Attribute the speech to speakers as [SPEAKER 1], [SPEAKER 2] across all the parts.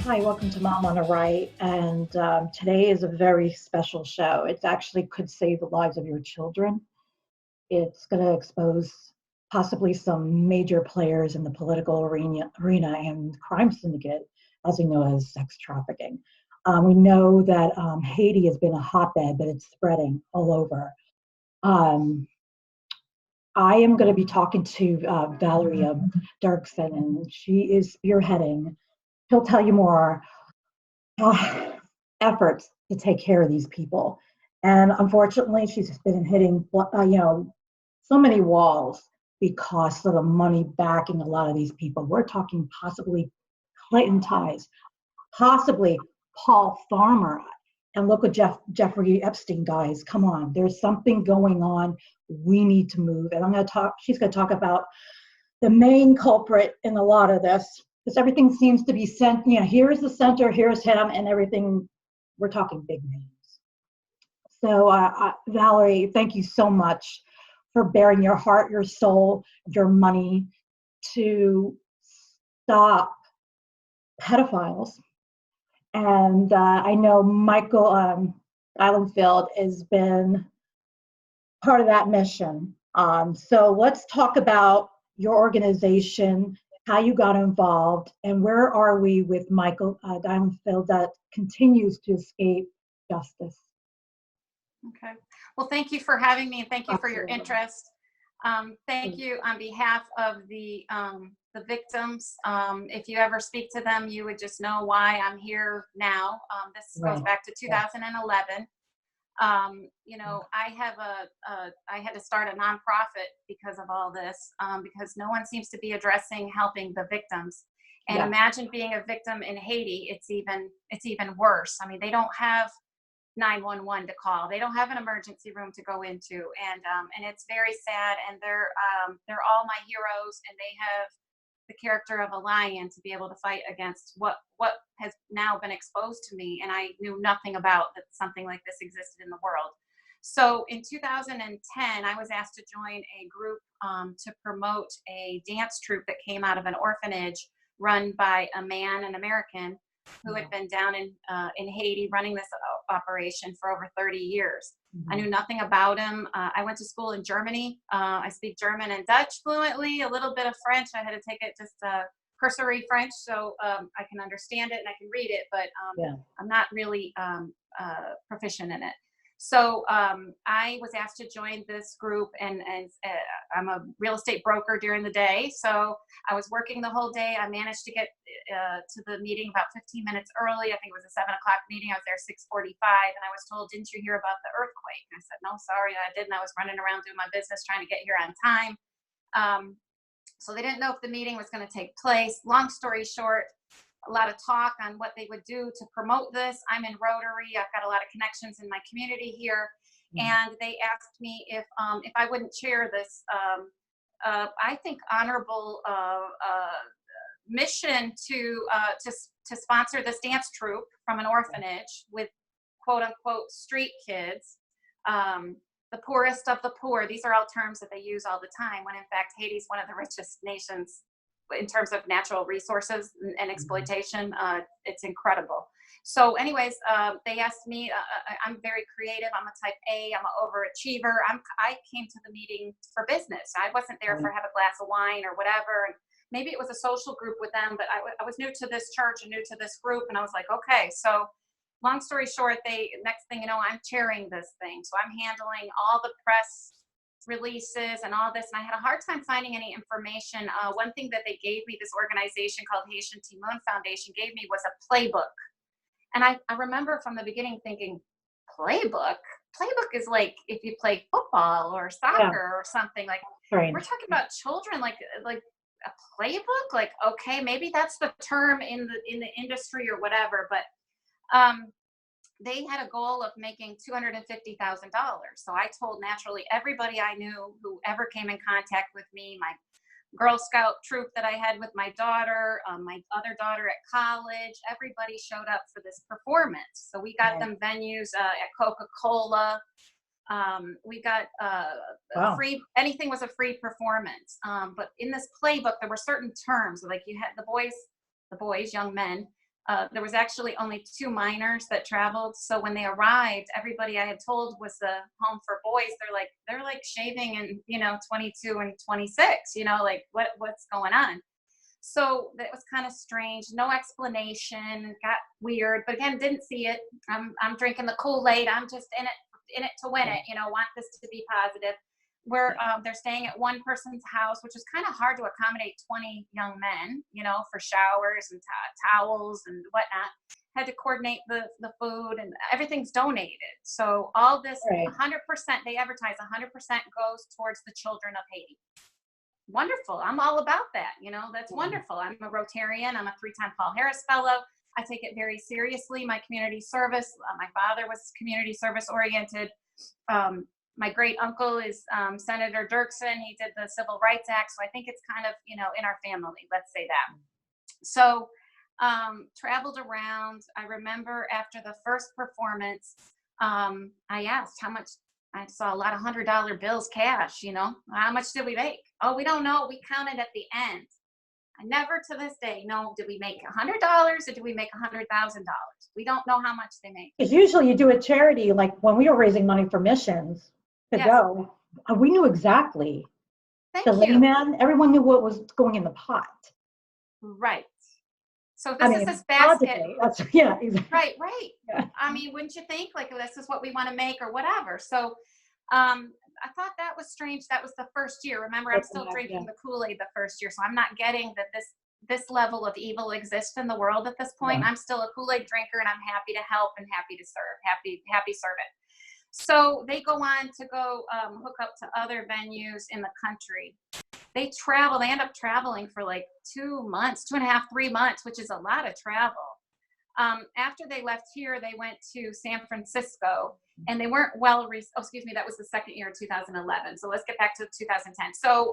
[SPEAKER 1] Hi, welcome to Mom on the Right. And today is a very special show. It actually could save the lives of your children. It's going to expose possibly some major players in the political arena and crime syndicate, as we know as sex trafficking. We know that Haiti has been a hotbed, but it's spreading all over. Um, I am going to be talking to Valeria Dirksen, and she is spearheading. She'll tell you more efforts to take care of these people. And unfortunately, she's been hitting, so many walls because of the money backing a lot of these people. We're talking possibly Clinton ties, possibly Paul Farmer. And look at Jeffrey Epstein, guys. Come on, there's something going on. We need to move. And she's going to talk about the main culprit in a lot of this, because everything seems to be sent, here's the center, here's him, and everything, we're talking big names. So Valerie, thank you so much for bearing your heart, your soul, your money to stop pedophiles. And I know Michael Islandfield has been part of that mission. So let's talk about your organization, how you got involved, and where are we with Michael Islandfield that continues to escape justice.
[SPEAKER 2] Okay. Well, thank you for having me, and thank you for your interest. Thank you on behalf of the victims. If you ever speak to them, you would just know why I'm here now. This goes back to 2011. I had to start a nonprofit because of all this, because no one seems to be addressing helping the victims. And imagine being a victim in Haiti. It's even worse. I mean, they don't have 911 to call. They don't have an emergency room to go into, and it's very sad. And they're all my heroes, and they have the character of a lion to be able to fight against what has now been exposed to me, and I knew nothing about that something like this existed in the world. So in 2010, I was asked to join a group to promote a dance troupe that came out of an orphanage run by a man, an American, who had been down in Haiti running this operation for over 30 years. I knew nothing about him. I went to school in Germany. I speak German and Dutch fluently, a little bit of French. I had to take it just cursory French, so I can understand it and I can read it, but I'm not really proficient in it. So I was asked to join this group, and I'm a real estate broker during the day. So I was working the whole day. I managed to get to the meeting about 15 minutes early. I think it was a 7 o'clock meeting. I was there 6:45, and I was told, "Didn't you hear about the earthquake?" And I said, "No, sorry, I didn't. I was running around doing my business, trying to get here on time." So they didn't know if the meeting was going to take place. Long story short, a lot of talk on what they would do to promote this. I'm in Rotary. I've got a lot of connections in my community here. And they asked me if I wouldn't chair this, I think, honorable mission to sponsor this dance troupe from an orphanage with quote unquote street kids, the poorest of the poor. These are all terms that they use all the time, when in fact Haiti is one of the richest nations in terms of natural resources and exploitation. It's incredible. So anyways, they asked me, I'm very creative. I'm a type A, I'm an overachiever. I came to the meeting for business. I wasn't there for have a glass of wine or whatever. And maybe it was a social group with them, but I was new to this church and new to this group. And I was like, okay. So long story short, next thing you know, I'm chairing this thing. So I'm handling all the press releases and all this, and I had a hard time finding any information. One thing that they gave me, this organization called Haitian Timon Foundation gave me, was a playbook. And I remember from the beginning thinking, playbook is like if you play football or soccer or something. Like, we're talking about children, like a playbook. Like, okay, maybe that's the term in the industry or whatever, but they had a goal of making $250,000. So I told naturally everybody I knew who ever came in contact with me, my Girl Scout troop that I had with my daughter, my other daughter at college, everybody showed up for this performance. So we got them venues at Coca-Cola. We got free, anything was a free performance. But in this playbook, there were certain terms, like you had the boys, young men, There was actually only 2 minors that traveled. So when they arrived, everybody I had told was the home for boys. They're like shaving and, 22 and 26, like what's going on? So that was kind of strange. No explanation. Got weird, but again, didn't see it. I'm drinking the Kool-Aid. I'm just in it to win it. Want this to be positive. Where they're staying at one person's house, which is kind of hard to accommodate 20 young men, for showers and towels and whatnot. Had to coordinate the food, and everything's donated. So all this, 100%, they advertise 100% goes towards the children of Haiti. Wonderful. I'm all about that. That's wonderful. I'm a Rotarian. I'm a 3-time Paul Harris Fellow. I take it very seriously. My community service. My father was community service oriented. My great uncle is Senator Dirksen. He did the Civil Rights Act. So I think it's kind of, in our family, let's say that. So traveled around. I remember after the first performance, I asked how much. I saw a lot of $100 bills cash, how much did we make? Oh, we don't know. We counted at the end. I never to this day know, did we make $100 or did we make $100,000? We don't know how much they make.
[SPEAKER 1] Because usually you do a charity, like when we were raising money for missions to go, we knew exactly.
[SPEAKER 2] Thank
[SPEAKER 1] the
[SPEAKER 2] you.
[SPEAKER 1] layman, everyone knew what was going in the pot.
[SPEAKER 2] Right. So this is this basket.
[SPEAKER 1] Exactly.
[SPEAKER 2] Right.
[SPEAKER 1] Yeah.
[SPEAKER 2] I mean, wouldn't you think like this is what we want to make or whatever? So I thought that was strange. That was the first year. Remember, I'm still drinking the Kool-Aid the first year. So I'm not getting that this level of evil exists in the world at this point. I'm still a Kool-Aid drinker, and I'm happy to help and happy to serve, happy servant. So they go on to go hook up to other venues in the country. They end up traveling for like 2 months, 2.5, 3 months, which is a lot of travel. After they left here, they went to San Francisco, and they weren't that was the second year of 2011. So let's get back to 2010. So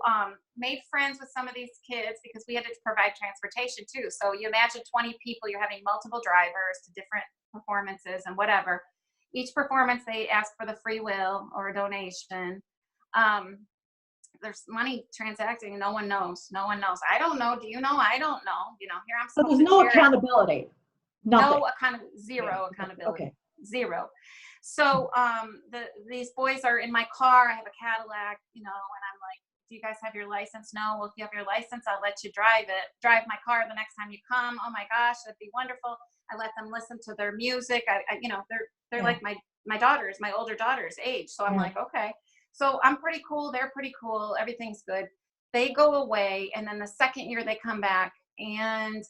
[SPEAKER 2] made friends with some of these kids because we had to provide transportation too. So you imagine 20 people, you're having multiple drivers to different performances and whatever. Each performance, they ask for the free will or a donation. There's money transacting, and no one knows. I don't know. Do you know? I don't know. Here I'm.
[SPEAKER 1] So there's no accountability. Nothing.
[SPEAKER 2] Zero accountability.
[SPEAKER 1] Okay.
[SPEAKER 2] Zero. So these boys are in my car. I have a Cadillac, and I'm like, do you guys have your license? No. Well, if you have your license, I'll let you drive my car the next time you come. Oh my gosh, that'd be wonderful. I let them listen to their music. They're like my daughters, my older daughter's age. So I'm like, okay. So I'm pretty cool. They're pretty cool. Everything's good. They go away. And then the second year they come back and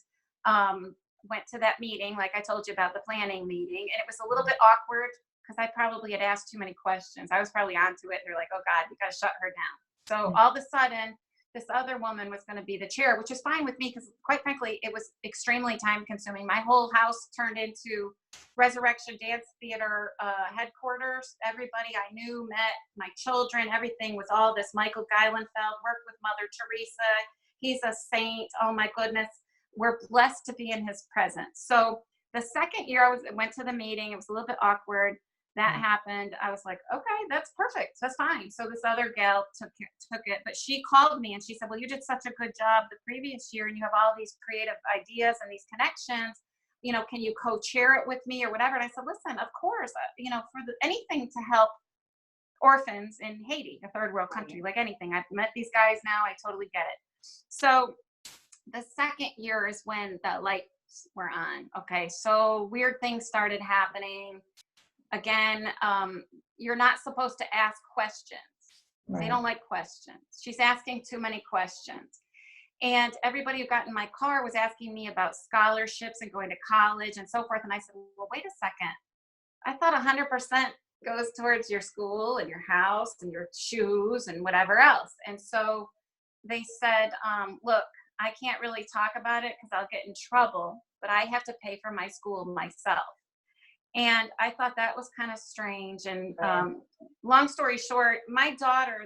[SPEAKER 2] went to that meeting, like I told you about the planning meeting. And it was a little bit awkward because I probably had asked too many questions. I was probably onto it. They're like, oh God, you got to shut her down. So all of a sudden, this other woman was going to be the chair, which is fine with me because quite frankly, it was extremely time consuming. My whole house turned into Resurrection Dance Theater headquarters. Everybody I knew met, my children, everything was all this. Michael Geilenfeld worked with Mother Teresa. He's a saint. Oh my goodness. We're blessed to be in his presence. So the second year I went to the meeting, it was a little bit awkward. That happened. I was like, okay, that's perfect. That's fine. So this other gal took it, but she called me and she said, well, you did such a good job the previous year and you have all these creative ideas and these connections, can you co-chair it with me or whatever? And I said, listen, of course, for anything to help orphans in Haiti, a third world country, like anything. I've met these guys now. I totally get it. So the second year is when the lights were on. Okay. So weird things started happening. Again, you're not supposed to ask questions. Right. They don't like questions. She's asking too many questions. And everybody who got in my car was asking me about scholarships and going to college and so forth. And I said, well, wait a second. I thought 100% goes towards your school and your house and your shoes and whatever else. And so they said, look, I can't really talk about it because I'll get in trouble, but I have to pay for my school myself. And I thought that was kind of strange. And long story short, my daughter,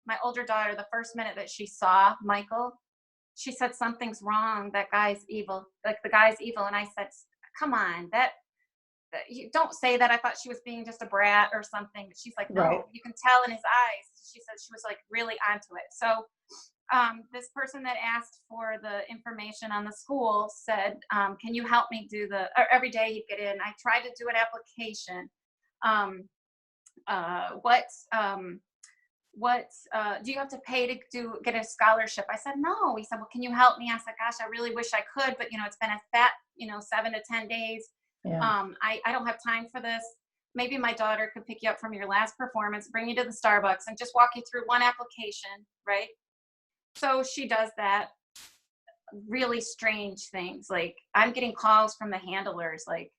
[SPEAKER 2] my older daughter, the first minute that she saw Michael, she said, something's wrong. That guy's evil. Like the guy's evil. And I said, come on, you don't say that. I thought she was being just a brat or something. But she's like, no, You can tell in his eyes. She said she was like really onto it. So this person that asked for the information on the school said, can you help me do every day he'd get in, I tried to do an application. What do you have to pay to get a scholarship? I said, no. He said, well, can you help me? I said, gosh, I really wish I could, but it's been a fat, 7 to 10 days.
[SPEAKER 1] Yeah.
[SPEAKER 2] I don't have time for this. Maybe my daughter could pick you up from your last performance, bring you to the Starbucks, and just walk you through one application, right? So she does that. Really strange things. Like, I'm getting calls from the handlers, like,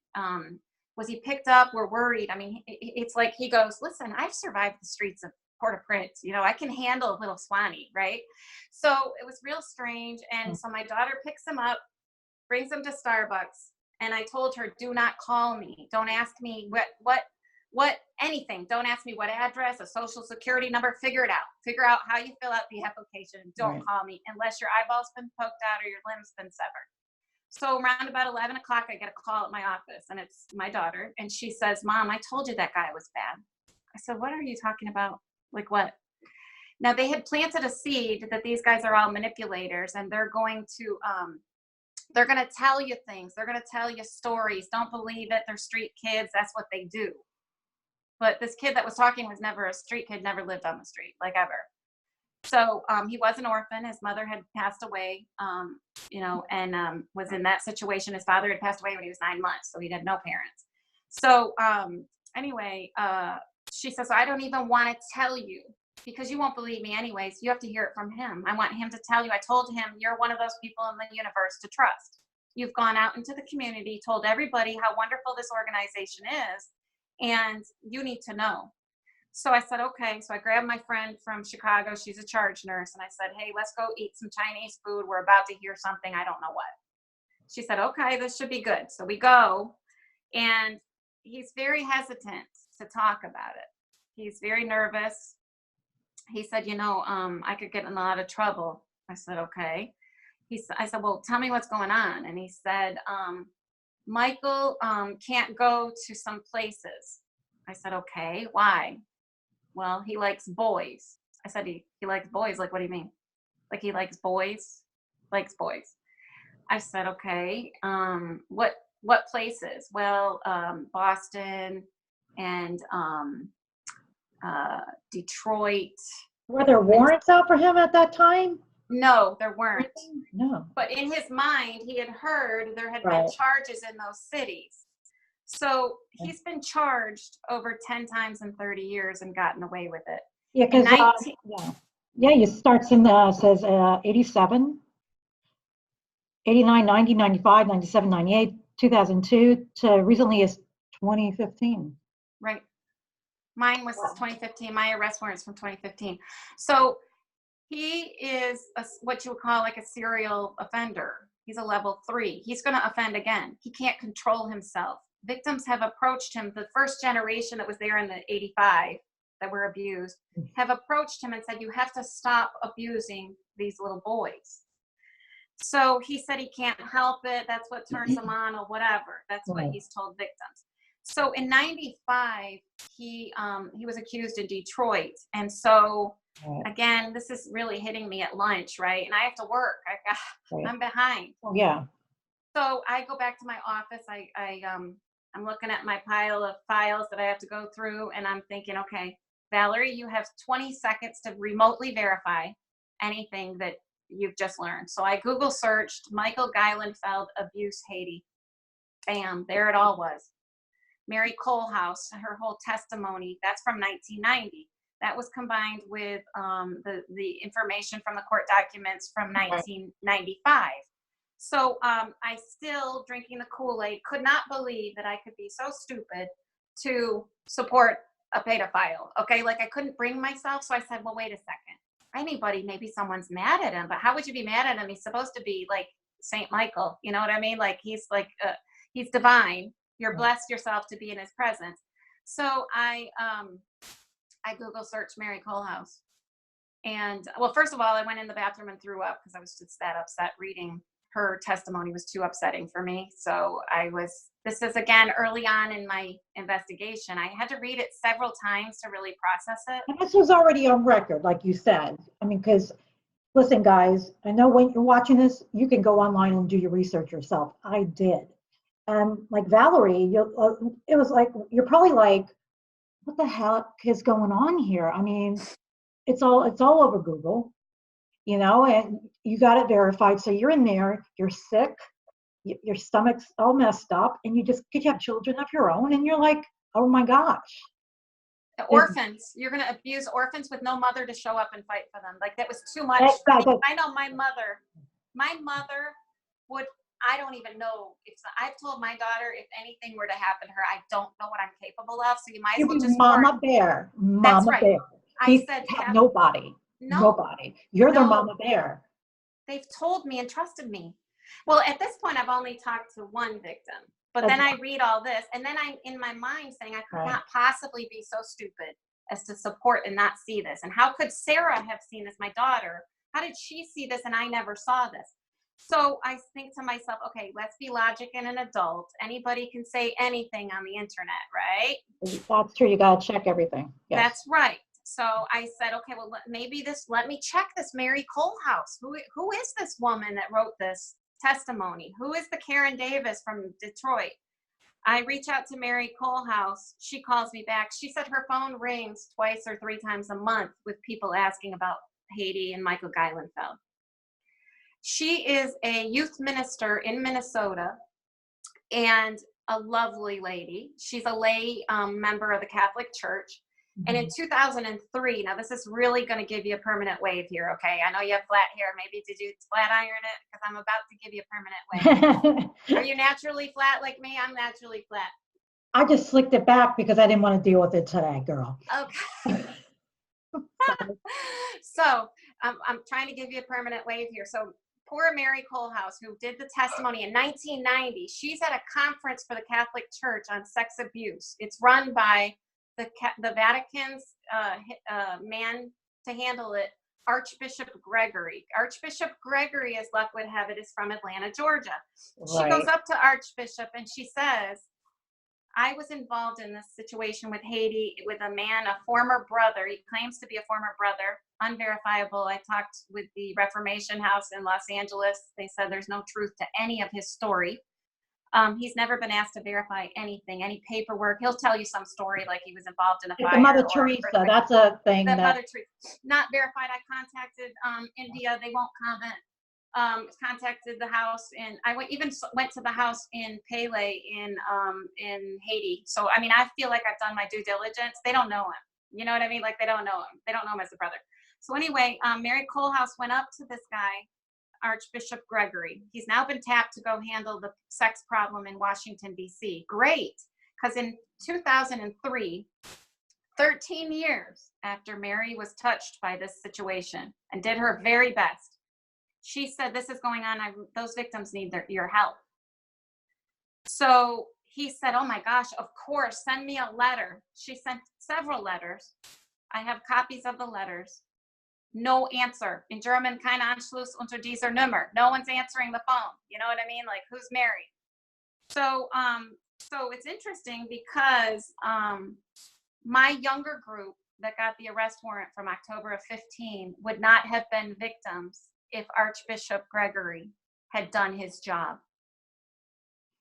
[SPEAKER 2] was he picked up? We're worried. I mean, it's like he goes, listen, I've survived the streets of Port-au-Prince. I can handle a little Swanee, right? So it was real strange. And so my daughter picks him up, brings him to Starbucks. And I told her, do not call me. Don't ask me what anything. Don't ask me what address, a social security number. Figure it out. Figure out how you fill out the application. Don't call me unless your eyeball's been poked out or your limb's been severed. So around about 11 o'clock, I get a call at my office, and it's my daughter. And she says, Mom, I told you that guy was bad. I said, what are you talking about? Like what? Now, they had planted a seed that these guys are all manipulators, and they're going to tell you things. They're going to tell you stories. Don't believe it. They're street kids. That's what they do. But this kid that was talking was never a street kid, never lived on the street, like ever. So he was an orphan. His mother had passed away, and was in that situation. His father had passed away when he was 9 months, so he had no parents. So anyway, she says, I don't even want to tell you because you won't believe me anyways. You have to hear it from him. I want him to tell you. I told him you're one of those people in the universe to trust. You've gone out into the community, told everybody how wonderful this organization is, and you need to know. So I said, okay. So I grabbed my friend from Chicago. She's a charge nurse. And I said, hey, let's go eat some Chinese food. We're about to hear something. I don't know what. She said, okay, this should be good. So we go, and he's very hesitant to talk about it. He's very nervous. He said, I could get in a lot of trouble. I said, okay. I said, well, tell me what's going on. And he said, Michael can't go to some places. I said, okay, why? Well, he likes boys. I said, he likes boys. Like, what do you mean? Like, he likes boys? Likes boys. I said, okay, what places? Well, Boston and Detroit.
[SPEAKER 1] Were there warrants out for him at that time?
[SPEAKER 2] No, there weren't.
[SPEAKER 1] No.
[SPEAKER 2] But in his mind, he had heard there had been charges in those cities. So he's been charged over 10 times in 30 years and gotten away with it.
[SPEAKER 1] Yeah, because it starts in says 87, 89, 90, 95, 97, 98, 2002 to recently is 2015.
[SPEAKER 2] Right. Mine was 2015. My arrest warrant's from 2015. So he is what you would call like a serial offender. He's a level 3. He's going to offend again. He can't control himself. Victims have approached him. The first generation that was there in the 85 that were abused have approached him and said, you have to stop abusing these little boys. So he said he can't help it. That's what turns him on or whatever. That's what he's told victims. So in 95, he was accused in Detroit. And so again, this is really hitting me at lunch, right? And I have to work. I'm behind.
[SPEAKER 1] Oh, yeah.
[SPEAKER 2] So I go back to my office. I'm looking at my pile of files that I have to go through, and I'm thinking, okay, Valerie, you have 20 seconds to remotely verify anything that you've just learned. So I Google searched Michael Geilenfeld abuse Haiti. Bam, there it all was. Mary Colehouse, her whole testimony, that's from 1990. That was combined with the information from the court documents from 1995. So I still, drinking the Kool-Aid, could not believe that I could be so stupid to support a pedophile. Okay, like I couldn't bring myself. So I said, well, wait a second. Anybody, maybe someone's mad at him, but how would you be mad at him? He's supposed to be like Saint Michael. You know what I mean? Like he's divine. You're blessed yourself to be in his presence. So I Google searched Mary Colehouse. And well, first of all, I went in the bathroom and threw up because I was just that upset reading her testimony was too upsetting for me. So this is again, early on in my investigation. I had to read it several times to really process it.
[SPEAKER 1] And this was already on record, like you said. I mean, because Listen, guys, I know when you're watching this, you can go online and do your research yourself. I did. And like Valerie, it was like, you're probably like, what the heck is going on here? I mean, it's all over Google, and you got it verified. So you're in there, you're sick, your stomach's all messed up, and you have children of your own, and you're like, oh my gosh.
[SPEAKER 2] The orphans, you're going to abuse orphans with no mother to show up and fight for them. Like, that was too much for me. I know my mother would, I don't even know if I've told my daughter, if anything were to happen to her, I don't know what I'm capable of. So you might as well just
[SPEAKER 1] Mama bear.
[SPEAKER 2] That's right.
[SPEAKER 1] Bear.
[SPEAKER 2] I said
[SPEAKER 1] have nobody.
[SPEAKER 2] No,
[SPEAKER 1] nobody. You're their mama bear.
[SPEAKER 2] They've told me and trusted me. Well, at this point, I've only talked to one victim, but then I read all this, and then I'm in my mind saying I could not possibly be so stupid as to support and not see this. And how could Sarah have seen this, my daughter? How did she see this and I never saw this? So I think to myself, okay, let's be logic and an adult. Anybody can say anything on the internet, right?
[SPEAKER 1] That's true. You got to check everything. Yes.
[SPEAKER 2] That's right. So I said, okay, well, maybe let me check this Mary Colehouse. Who is this woman that wrote this testimony? Who is the Karen Davis from Detroit? I reach out to Mary Colehouse. She calls me back. She said her phone rings 2 or 3 times a month with people asking about Haiti and Michael Geilenfeld. She is a youth minister in Minnesota and a lovely lady. She's a lay member of the Catholic Church. And in 2003, now this is really going to give you a permanent wave here, okay? I know you have flat hair. Maybe did you flat iron it? Because I'm about to give you a permanent wave. Are you naturally flat like me? I'm naturally flat.
[SPEAKER 1] I just slicked it back because I didn't want to deal with it today, girl.
[SPEAKER 2] Okay. So I'm trying to give you a permanent wave here. So poor Mary Colehouse, who did the testimony in 1990, she's at a conference for the Catholic Church on sex abuse. It's run by the Vatican's man to handle it, Archbishop Gregory. Archbishop Gregory, as luck would have it, is from Atlanta, Georgia. She goes up to Archbishop and she says, I was involved in this situation with Haiti with a man, a former brother. He claims to be a former brother, unverifiable. I talked with the Reformation House in Los Angeles. They said there's no truth to any of his story. He's never been asked to verify anything, any paperwork. He'll tell you some story like he was involved in a fire.
[SPEAKER 1] The Mother Teresa, that's a thing.
[SPEAKER 2] Mother Teresa, not verified. I contacted India. They won't comment. Contacted the house, and I went to the house in Pele in Haiti. So I mean, I feel like I've done my due diligence. They don't know him. You know what I mean? Like they don't know him. They don't know him as a brother. So anyway, Mary Colehouse went up to this guy, Archbishop Gregory. He's now been tapped to go handle the sex problem in Washington, D.C. Great, because in 2003, 13 years after Mary was touched by this situation and did her very best, she said, this is going on. Those victims need your help. So he said, oh my gosh, of course, send me a letter. She sent several letters. I have copies of the letters. No answer. In German, kein Anschluss unter dieser Nummer. No one's answering the phone. You know what I mean? Like, who's Mary? So it's interesting because my younger group that got the arrest warrant from October of 15 would not have been victims if Archbishop Gregory had done his job.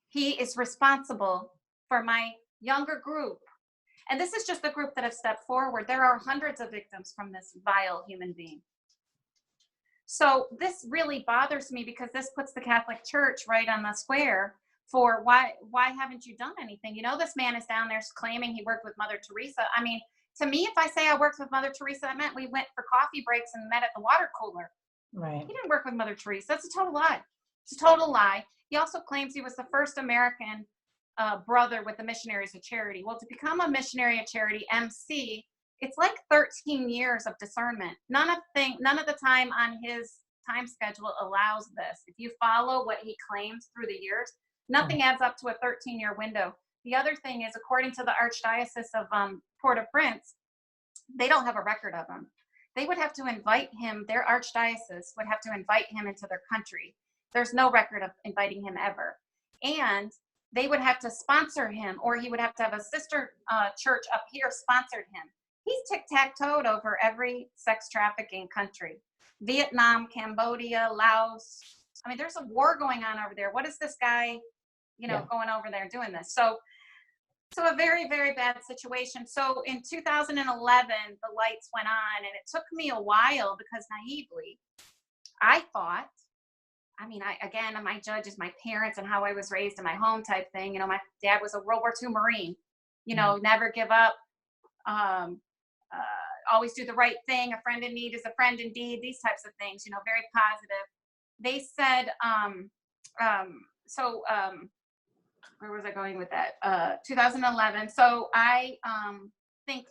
[SPEAKER 2] He is responsible for my younger group. And this is just the group that have stepped forward. There are hundreds of victims from this vile human being. So this really bothers me because this puts the Catholic Church right on the square for why haven't you done anything? You know, this man is down there claiming he worked with Mother Teresa. I mean, to me, if I say I worked with Mother Teresa, that meant we went for coffee breaks and met at the water cooler.
[SPEAKER 1] Right.
[SPEAKER 2] He didn't work with Mother Teresa. That's a total lie. It's a total lie. He also claims he was the first American brother with the Missionaries of Charity. Well, to become a missionary of charity, MC, it's like 13 years of discernment. None of the time on his time schedule allows this. If you follow what he claims through the years, nothing adds up to a 13-year window. The other thing is, according to the Archdiocese of Port-au-Prince, they don't have a record of him. They would have to invite him, their archdiocese would have to invite him into their country. There's no record of inviting him ever. And they would have to sponsor him, or he would have to have a sister church up here sponsored him. He's tic-tac-toed over every sex trafficking country. Vietnam, Cambodia, Laos. I mean, there's a war going on over there. What is this guy, going over there doing this? So a very, very bad situation. So in 2011, the lights went on, and it took me a while because naively, I thought, my judge is my parents and how I was raised in my home type thing. My dad was a World War II Marine, never give up, always do the right thing. A friend in need is a friend indeed. These types of things, very positive. They said, where was I going with that? 2011. So I think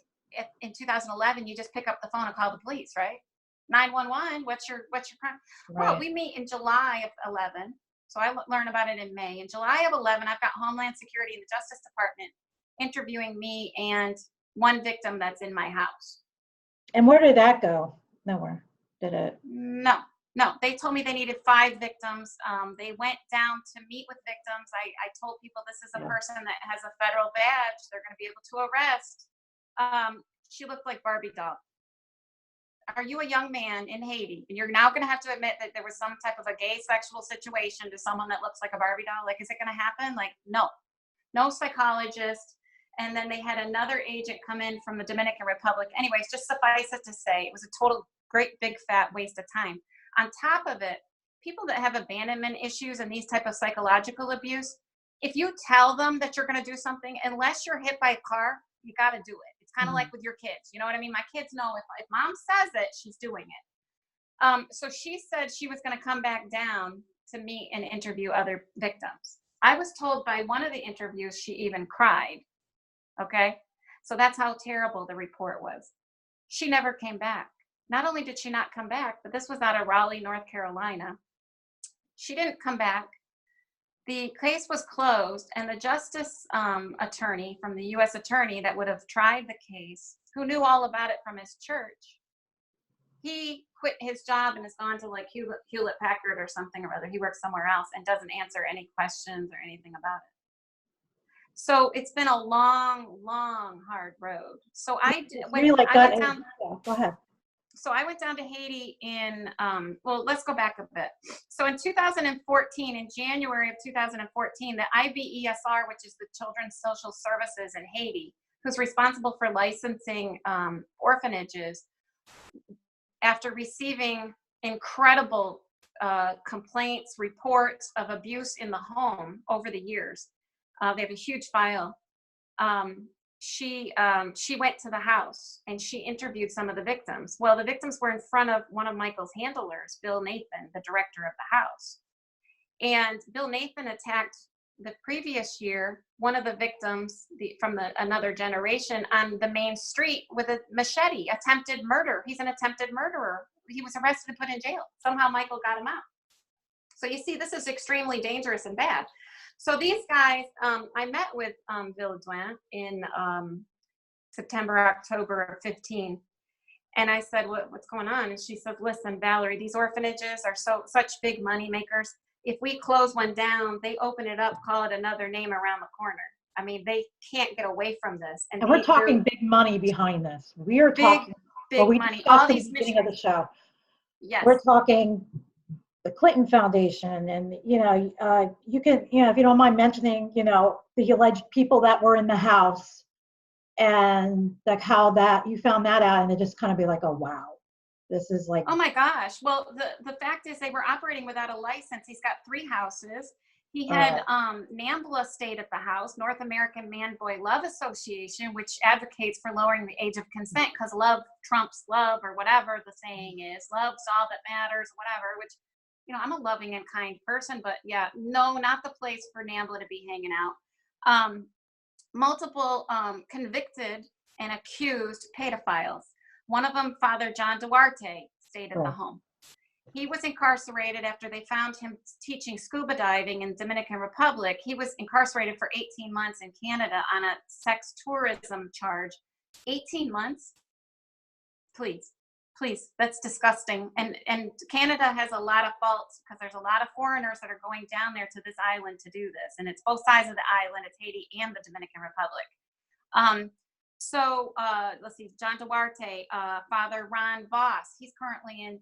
[SPEAKER 2] in 2011, you just pick up the phone and call the police, right? 911. What's your crime? Right. Well, we meet in July of 11. So I learn about it in May. In July of 11, I've got Homeland Security and the Justice Department interviewing me and one victim that's in my house.
[SPEAKER 1] And where did that go? Nowhere. Did it?
[SPEAKER 2] No, they told me they needed 5 victims. They went down to meet with victims. I told people this is a person that has a federal badge. They're going to be able to arrest. She looked like Barbie doll. Are you a young man in Haiti? And you're now going to have to admit that there was some type of a gay sexual situation to someone that looks like a Barbie doll. Like, is it going to happen? Like, no psychologist. And then they had another agent come in from the Dominican Republic. Anyways, just suffice it to say, it was a total great big fat waste of time. On top of it, people that have abandonment issues and these type of psychological abuse, if you tell them that you're going to do something, unless you're hit by a car, you got to do it. It's kind of like with your kids. You know what I mean? My kids know if mom says it, she's doing it. So she said she was going to come back down to meet and interview other victims. I was told by one of the interviews she even cried. Okay? So that's how terrible the report was. She never came back. Not only did she not come back, but this was out of Raleigh, North Carolina. She didn't come back. The case was closed, and the justice attorney from the U.S. attorney that would have tried the case, who knew all about it from his church, he quit his job and has gone to like Hewlett Packard or something or other. He works somewhere else and doesn't answer any questions or anything about it. So it's been a long, long, hard road. So
[SPEAKER 1] Go ahead.
[SPEAKER 2] So I went down to Haiti in, let's go back a bit. So in 2014, in January of 2014, the IBESR, which is the Children's Social Services in Haiti, who's responsible for licensing orphanages, after receiving incredible complaints, reports of abuse in the home over the years, they have a huge file. She went to the house and she interviewed some of the victims. Well, the victims were in front of one of Michael's handlers, Bill Nathan, the director of the house. And Bill Nathan attacked the previous year one of the victims from another generation on the main street with a machete, attempted murder. He's an attempted murderer. He was arrested and put in jail. Somehow Michael got him out. So you see, this is extremely dangerous and bad. So these guys, I met with Villedouin in September, October of 15. And I said, what's going on? And she said, listen, Valerie, these orphanages are such big money makers. If we close one down, they open it up, call it another name around the corner. I mean, they can't get away from this.
[SPEAKER 1] And we're talking big money behind this. We are talking
[SPEAKER 2] big money. All these
[SPEAKER 1] beginning of the show.
[SPEAKER 2] Yes.
[SPEAKER 1] We're talking the Clinton Foundation, and you can, if you don't mind mentioning, the alleged people that were in the house, and like how that you found that out, and it just kind of be like, oh wow, this is like,
[SPEAKER 2] oh my gosh. Well, the fact is they were operating without a license. He's got 3 houses. He had NAMBLA stayed at the house, North American Man Boy Love Association, which advocates for lowering the age of consent because love trumps love, or whatever the saying is. Love's all that matters, whatever, which, I'm a loving and kind person, but yeah, no, not the place for NAMBLA to be hanging out. Multiple convicted and accused pedophiles. One of them, Father John Duarte, stayed at the home. He was incarcerated after they found him teaching scuba diving in Dominican Republic. He was incarcerated for 18 months in Canada on a sex tourism charge. 18 months? Please, that's disgusting. And Canada has a lot of faults because there's a lot of foreigners that are going down there to this island to do this. And it's both sides of the island. It's Haiti and the Dominican Republic. So let's see, John Duarte, Father Ron Voss, he's currently in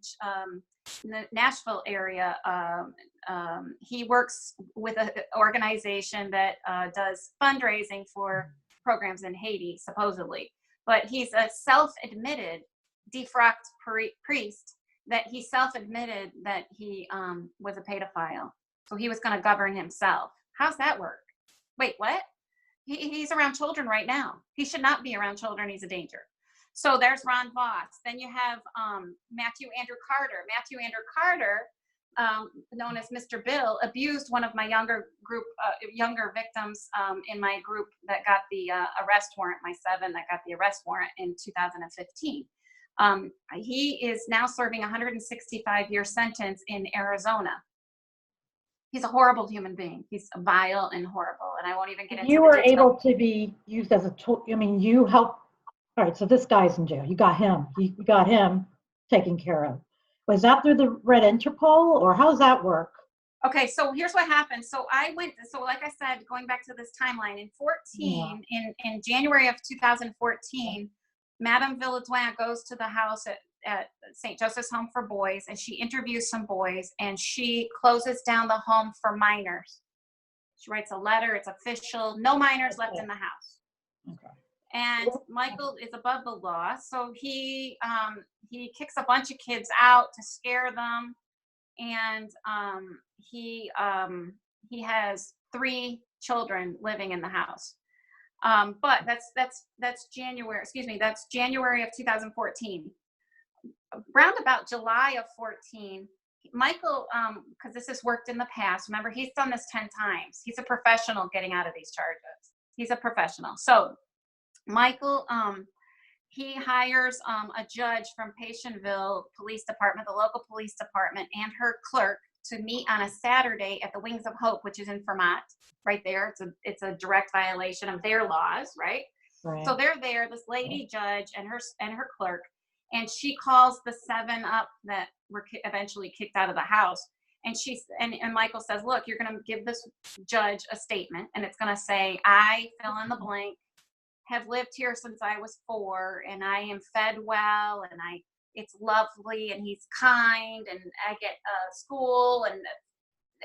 [SPEAKER 2] the Nashville area. He works with an organization that does fundraising for programs in Haiti, supposedly. But he's a self-admitted defrocked priest that he self-admitted that he was a pedophile. So he was going to govern himself. How's that work? Wait, what? He's around children right now. He should not be around children. He's a danger. So there's Ron Voss. Then you have Matthew Andrew Carter. Matthew Andrew Carter, known as Mr. Bill, abused one of my younger victims in my group that got the arrest warrant, my 7 that got the arrest warrant in 2015. He is now serving a 165-year sentence in Arizona. He's a horrible human being. He's vile and horrible, and I won't even get into.
[SPEAKER 1] You were able to be used as a tool. I mean, you helped. All right, so this guy's in jail. You got him. You got him taken care of. Was that through the Red Interpol, or how does that work?
[SPEAKER 2] Okay, so here's what happened. So I went. So like I said, going back to this timeline, in January of 2014, Madame Villadoin goes to the house at St. Joseph's Home for Boys, and she interviews some boys, and she closes down the home for minors. She writes a letter. It's official. No minors left in the house. Okay. And Michael is above the law, so he kicks a bunch of kids out to scare them, and he has 3 children living in the house. But that's January. Excuse me. That's January of 2014. Around about July of 14, Michael, because this has worked in the past. Remember, he's done this 10 times. He's a professional getting out of these charges. He's a professional. So Michael, he hires a judge from Patienville Police Department, the local police department, and her clerk to meet on a Saturday at the Wings of Hope, which is in Vermont, right there. It's a direct violation of their laws, right? So they're there, this lady judge and her clerk, and she calls the 7 up that were eventually kicked out of the house. And and Michael says, look, you're going to give this judge a statement, and it's going to say, I fill in the blank, have lived here since I was 4, and I am fed well, and it's lovely, and he's kind, and I get school, and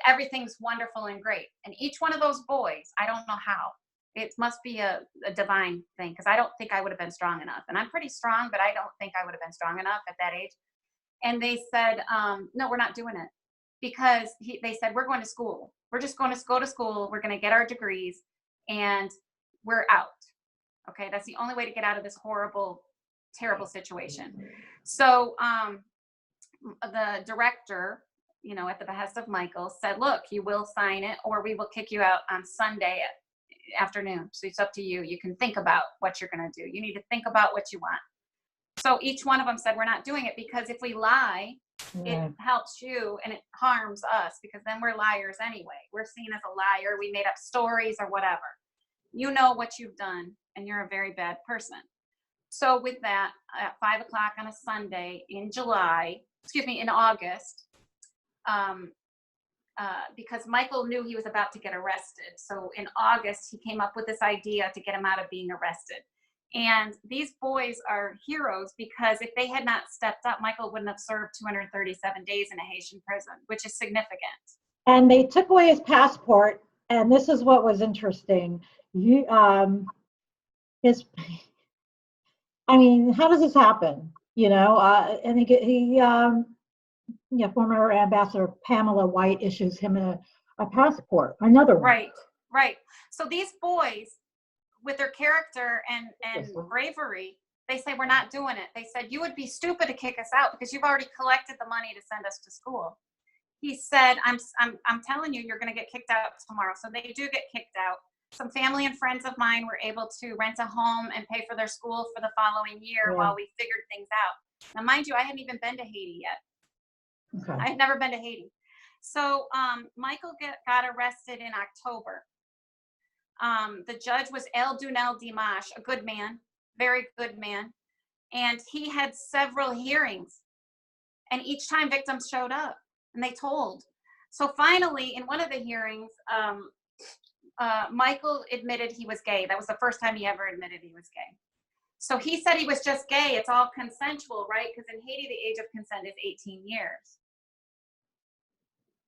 [SPEAKER 2] everything's wonderful and great. And each one of those boys, I don't know how. It must be a divine thing, because I don't think I would have been strong enough. And I'm pretty strong, but I don't think I would have been strong enough at that age. And they said, no, we're not doing it. Because they said, we're going to school. We're just going to go to school. We're going to get our degrees, and we're out. Okay, that's the only way to get out of this horrible, terrible situation. So the director, at the behest of Michael, said, look, you will sign it, or we will kick you out on Sunday afternoon. So it's up to you. You can think about what you're going to do. You need to think about what you want. So each one of them said, we're not doing it, because if we lie, it helps you and it harms us, because then we're liars anyway. We're seen as a liar. We made up stories or whatever. You know what you've done, and you're a very bad person. So with that, at 5 o'clock on a Sunday in August, because Michael knew he was about to get arrested. So in August, he came up with this idea to get him out of being arrested. And these boys are heroes, because if they had not stepped up, Michael wouldn't have served 237 days in a Haitian prison, which is significant.
[SPEAKER 1] And they took away his passport. And this is what was interesting. How does this happen? And former Ambassador Pamela White issues him a passport, another one.
[SPEAKER 2] Right. So these boys, with their character and bravery, they say, we're not doing it. They said, you would be stupid to kick us out, because you've already collected the money to send us to school. He said, I'm telling you, you're going to get kicked out tomorrow. So they do get kicked out. Some family and friends of mine were able to rent a home and pay for their school for the following year while we figured things out. Now, mind you, I hadn't even been to Haiti yet. Okay. I had never been to Haiti. So Michael got arrested in October. The judge was El Dunel Dimash, a good man, very good man. And he had several hearings. And each time victims showed up and they told. So finally, in one of the hearings, Michael admitted he was gay. That was the first time he ever admitted he was gay. So he said he was just gay. It's all consensual, right? Because in Haiti, the age of consent is 18 years.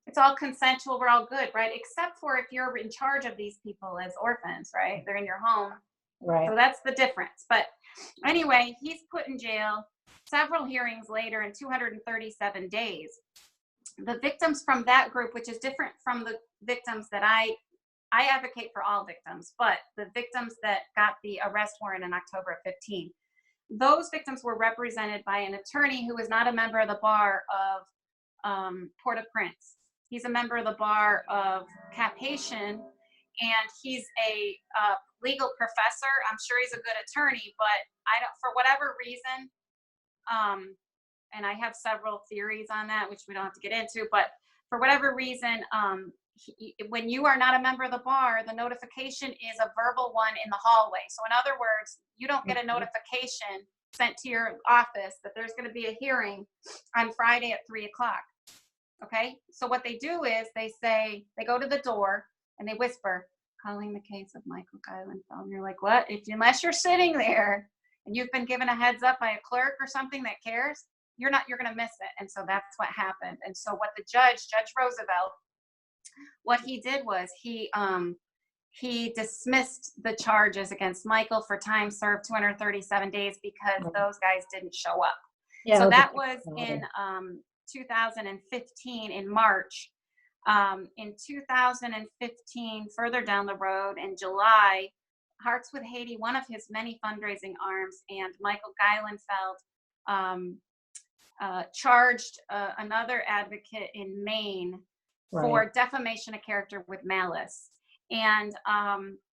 [SPEAKER 2] It's all consensual. We're all good, right? Except for if you're in charge of these people as orphans, right? They're in your home.
[SPEAKER 1] Right.
[SPEAKER 2] So that's the difference. But anyway, he's put in jail. Several hearings later in 237 days. The victims from that group, which is different from the victims that I advocate for all victims, but the victims that got the arrest warrant in October of 15, those victims were represented by an attorney who was not a member of the bar of Port-au-Prince. He's a member of the bar of Cap-Haïtien, and he's a legal professor. I'm sure he's a good attorney, but I don't, for whatever reason, and I have several theories on that, which we don't have to get into, but for whatever reason, when you are not a member of the bar, the notification is a verbal one in the hallway. So in other words, you don't get a notification sent to your office that there's going to be a hearing on Friday at 3 o'clock. Okay. So what they do is they go to the door and they whisper, calling the case of Michael Gayler. And you're like, what? Unless you're sitting there and you've been given a heads up by a clerk or something that cares, you're going to miss it. And so that's what happened. And so what the Judge Roosevelt, what he did was he dismissed the charges against Michael for time served 237 days because those guys didn't show up. Yeah, so that was in 2015 in March. In 2015, further down the road in July, Hearts with Haiti, one of his many fundraising arms, and Michael Geilenfeld charged another advocate in Maine for defamation of character with malice. And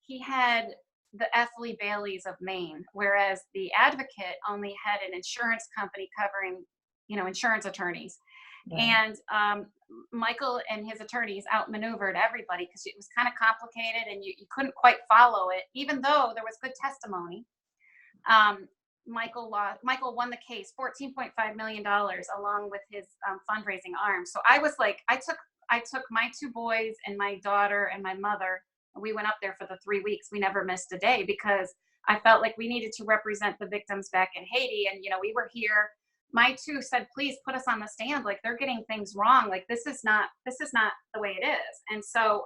[SPEAKER 2] he had the F. Lee Baileys of Maine, whereas the advocate only had an insurance company covering, insurance attorneys. And Michael and his attorneys outmaneuvered everybody because it was kind of complicated and you couldn't quite follow it, even though there was good testimony. Michael won the case, $14.5 million, along with his fundraising arm. So I was like, I took my two boys and my daughter and my mother, and we went up there for the 3 weeks. We never missed a day because I felt like we needed to represent the victims back in Haiti. And, we were here. My two said, please put us on the stand. Like, they're getting things wrong. Like, this is not the way it is. And so,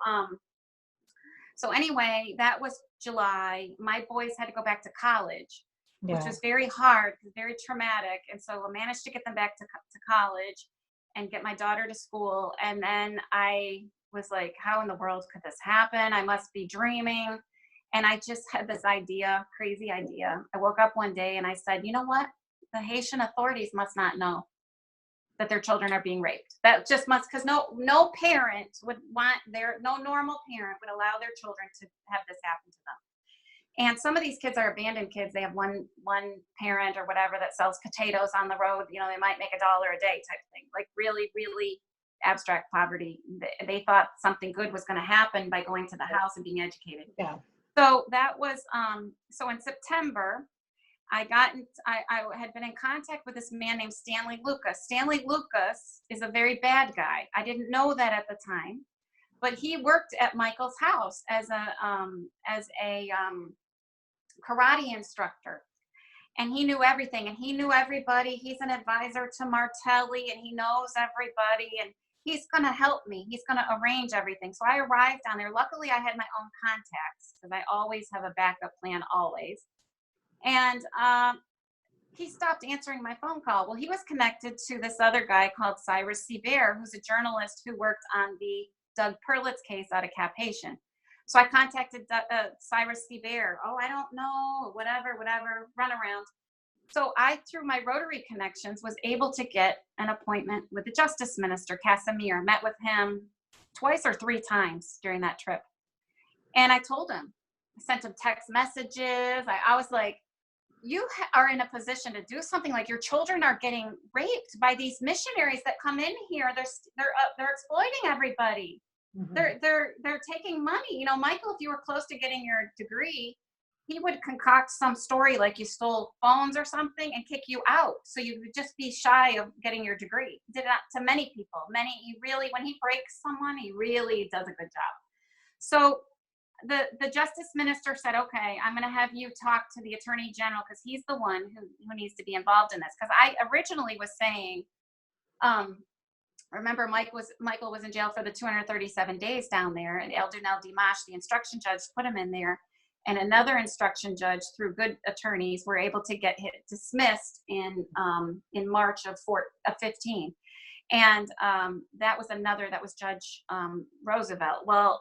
[SPEAKER 2] anyway, that was July. My boys had to go back to college, which was very hard, very traumatic. And so I managed to get them back to college and get my daughter to school. And then I was like, how in the world could this happen? I must be dreaming. And I just had this crazy idea. I woke up one day and I said, you know what? The Haitian authorities must not know that their children are being raped. That just must, because no parent would want no normal parent would allow their children to have this happen to them. And some of these kids are abandoned kids. They have one parent or whatever that sells potatoes on the road. They might make $1 a day type thing, like really, really abstract poverty. They thought something good was going to happen by going to the house and being educated. Yeah. So that was, so in September, I had been in contact with this man named Stanley Lucas. Stanley Lucas is a very bad guy. I didn't know that at the time, but he worked at Michael's house as a karate instructor, and he knew everything, and he knew everybody. He's an advisor to Martelli, and he knows everybody, and he's going to help me. He's going to arrange everything. So I arrived down there. Luckily, I had my own contacts because I always have a backup plan, always. And he stopped answering my phone call. Well, he was connected to this other guy called Cyrus Seabear, who's a journalist who worked on the Doug Perlitz case out of Cap-Haïtien. So I contacted Cyrus Seabear. Oh, I don't know, whatever, run around. So I, through my Rotary connections, was able to get an appointment with the Justice Minister, Casimir. Met with him 2 or 3 times during that trip. And I told him, I sent him text messages. I was like, you are in a position to do something. Like, your children are getting raped by these missionaries that come in here. They're exploiting everybody. Mm-hmm. They're taking money. Michael, if you were close to getting your degree, he would concoct some story like you stole phones or something and kick you out. So you would just be shy of getting your degree. He did that to many people. When he breaks someone, he really does a good job. So the justice minister said, okay, I'm going to have you talk to the attorney general because he's the one who needs to be involved in this. Because I originally was saying, remember, Michael was in jail for the 237 days down there, and Eldunel Dimash, the instruction judge, put him in there, and another instruction judge, through good attorneys, were able to get him dismissed in March of 15, and that was Judge Roosevelt. Well,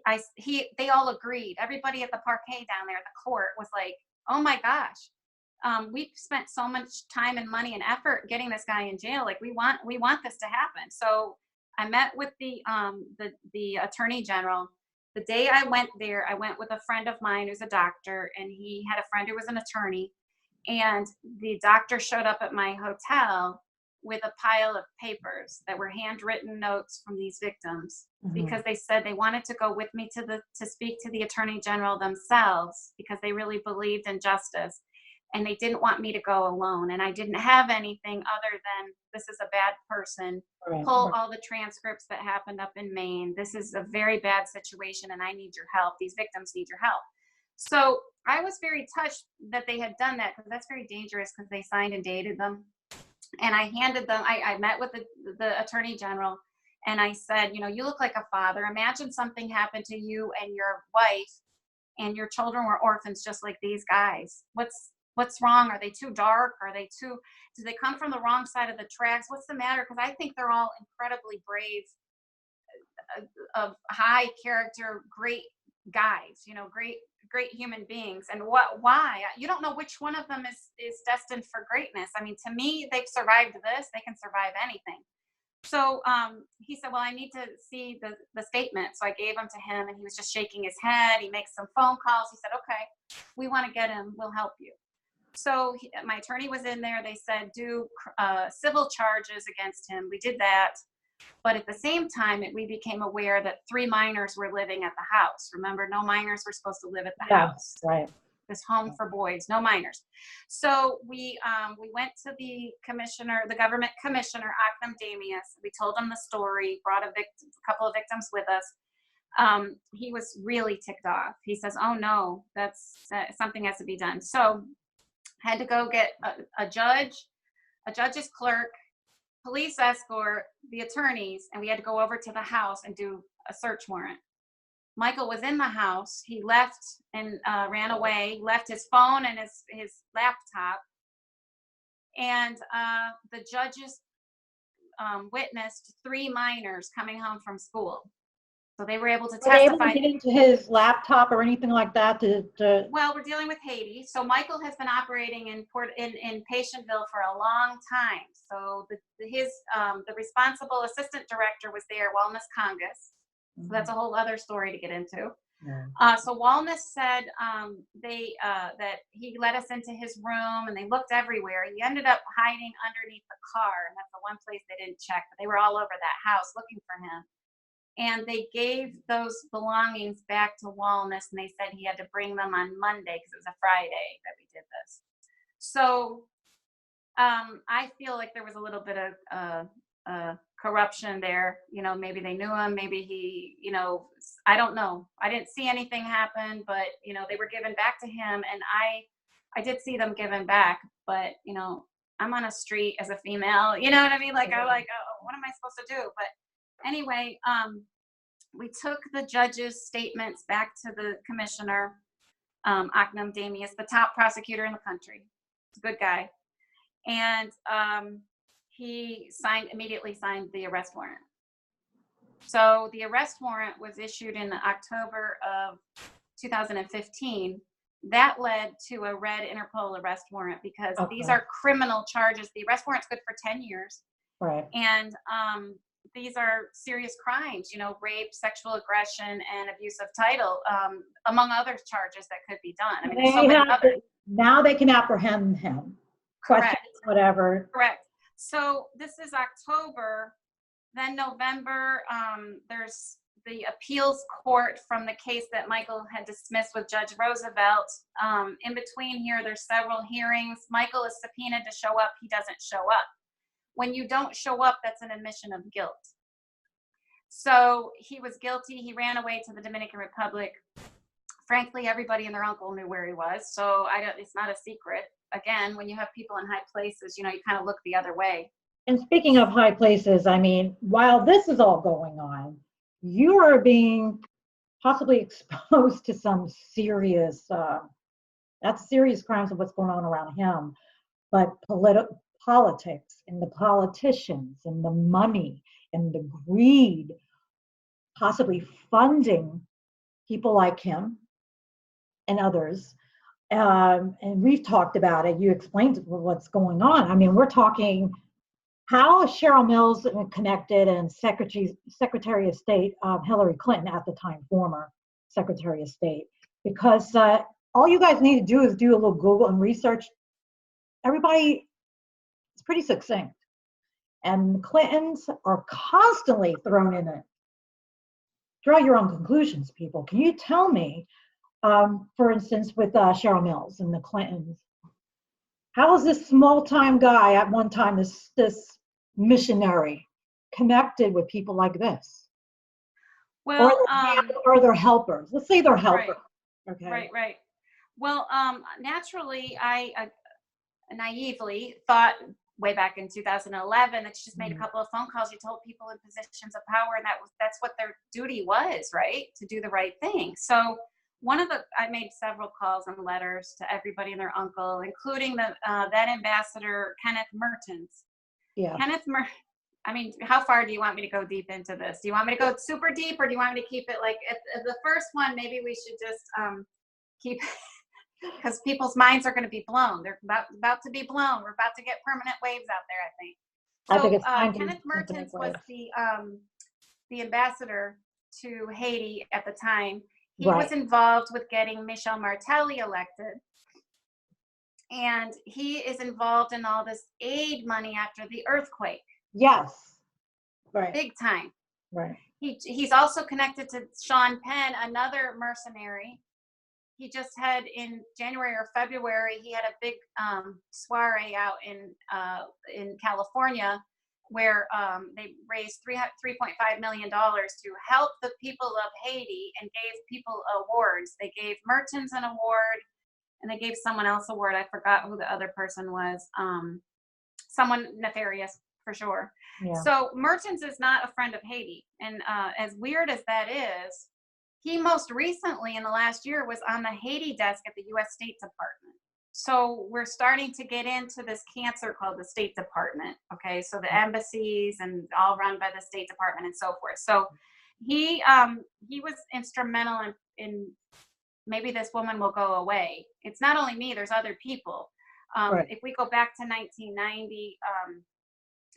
[SPEAKER 2] they all agreed. Everybody at the parquet down there at the court was like, oh my gosh. We've spent so much time and money and effort getting this guy in jail. Like we want this to happen. So I met with the attorney general. The day I went there, I went with a friend of mine who's a doctor, and he had a friend who was an attorney. And the doctor showed up at my hotel with a pile of papers that were handwritten notes from these victims, because they said they wanted to go with me to speak to the attorney general themselves, because they really believed in justice. And they didn't want me to go alone. And I didn't have anything other than, this is a bad person. Pull all the transcripts that happened up in Maine. This is a very bad situation, and I need your help. These victims need your help. So I was very touched that they had done that, because that's very dangerous, because they signed and dated them. And I handed them, I met with the attorney general, and I said, you look like a father. Imagine something happened to you and your wife, and your children were orphans just like these guys. What's wrong? Are they too dark? Do they come from the wrong side of the tracks? What's the matter? Because I think they're all incredibly brave, of high character, great guys, great human beings. And why? You don't know which one of them is destined for greatness. I mean, to me, they've survived this. They can survive anything. So he said, well, I need to see the statement. So I gave them to him, and he was just shaking his head. He makes some phone calls. He said, okay, we want to get him. We'll help you. So my attorney was in there. They said, do civil charges against him. We did that. But at the same time, we became aware that 3 minors were living at the house. Remember, no minors were supposed to live at the house.
[SPEAKER 1] Right.
[SPEAKER 2] This home for boys, no minors. So we went to the government commissioner, Akram Damius. We told him the story, brought a couple of victims with us. He was really ticked off. He says, oh no, something has to be done. So had to go get a judge's clerk, police escort, the attorneys, and we had to go over to the house and do a search warrant. Michael was in the house. He left and ran away, left his phone and his laptop. And the judges witnessed 3 minors coming home from school. So they were able to testify.
[SPEAKER 1] Were they able to get into his laptop or anything like that?
[SPEAKER 2] Well, we're dealing with Haiti. So Michael has been operating in Patientville for a long time. So the responsible assistant director was there, Wellness Congus. So that's a whole other story to get into. Yeah. So Wellness said that he let us into his room, and they looked everywhere. He ended up hiding underneath the car, and that's the one place they didn't check, but they were all over that house looking for him. And they gave those belongings back to Wellness, and they said he had to bring them on Monday because it was a Friday that we did this. So I feel like there was a little bit of corruption there. Maybe they knew him. Maybe he, I don't know. I didn't see anything happen, but, they were given back to him. And I did see them given back, but, I'm on a street as a female, you know what I mean? Like, I'm like, oh, what am I supposed to do? But anyway, we took the judge's statements back to the commissioner, Akram Damius, the top prosecutor in the country. He's a good guy. And he immediately signed the arrest warrant. So the arrest warrant was issued in October of 2015. That led to a red Interpol arrest warrant, because these are criminal charges. The arrest warrant's good for 10 years. Right. And these are serious crimes, rape, sexual aggression, and abuse of title, among other charges that could be done. I mean, there's so many others.
[SPEAKER 1] Now they can apprehend him.
[SPEAKER 2] Correct.
[SPEAKER 1] Whatever.
[SPEAKER 2] Correct. So this is October. Then November, there's the appeals court from the case that Michael had dismissed with Judge Roosevelt. In between here, there's several hearings. Michael is subpoenaed to show up. He doesn't show up. When you don't show up, that's an admission of guilt. So he was guilty. He ran away to the Dominican Republic. Frankly, everybody and their uncle knew where he was. So it's not a secret. Again, when you have people in high places, you kind of look the other way.
[SPEAKER 1] And speaking of high places, I mean, while this is all going on, you are being possibly exposed to some serious, that's serious crimes of what's going on around him, but politics and the politicians and the money and the greed, possibly funding people like him and others. And we've talked about it. You explained what's going on. I mean, we're talking how is Cheryl Mills connected and Secretary of State Hillary Clinton at the time, former Secretary of State, because all you guys need to do is do a little Google and research. Everybody is pretty succinct. And the Clintons are constantly thrown in it. Draw your own conclusions, people. Can you tell me, for instance, with Cheryl Mills and the Clintons, how is this small-time guy at one time, this missionary, connected with people like this?
[SPEAKER 2] Well,
[SPEAKER 1] or they're helpers. Let's say they're helpers.
[SPEAKER 2] Right. Okay. Right. Well, naturally, I naively thought way back in 2011 that you just made a couple of phone calls. You told people in positions of power, and that's what their duty was, right? To do the right thing. So I made several calls and letters to everybody and their uncle, including the then Ambassador Kenneth Mertens.
[SPEAKER 1] Yeah.
[SPEAKER 2] I mean, how far do you want me to go deep into this? Do you want me to go super deep, or do you want me to keep it like at the first one? Maybe we should just keep, because people's minds are going to be blown. They're about to be blown. We're about to get permanent waves out there, I think. So
[SPEAKER 1] I think it's time
[SPEAKER 2] Kenneth Mertens was the ambassador to Haiti at the time. He was involved with getting Michel Martelly elected. And he is involved in all this aid money after the earthquake.
[SPEAKER 1] Yes. Right.
[SPEAKER 2] Big time.
[SPEAKER 1] Right.
[SPEAKER 2] He's also connected to Sean Penn, another mercenary. He just had in January or February, he had a big soiree out in California where they raised $3.5 million to help the people of Haiti and gave people awards. They gave Mertens an award, and they gave someone else an award. I forgot who the other person was. Someone nefarious for sure. Yeah. So Mertens is not a friend of Haiti. And as weird as that is, he most recently in the last year was on the Haiti desk at the U.S. State Department. So we're starting to get into this cancer called the State Department. Okay, so the embassies and all run by the State Department and so forth. So he was instrumental in maybe this woman will go away. It's not only me, there's other people. If we go back to 1990,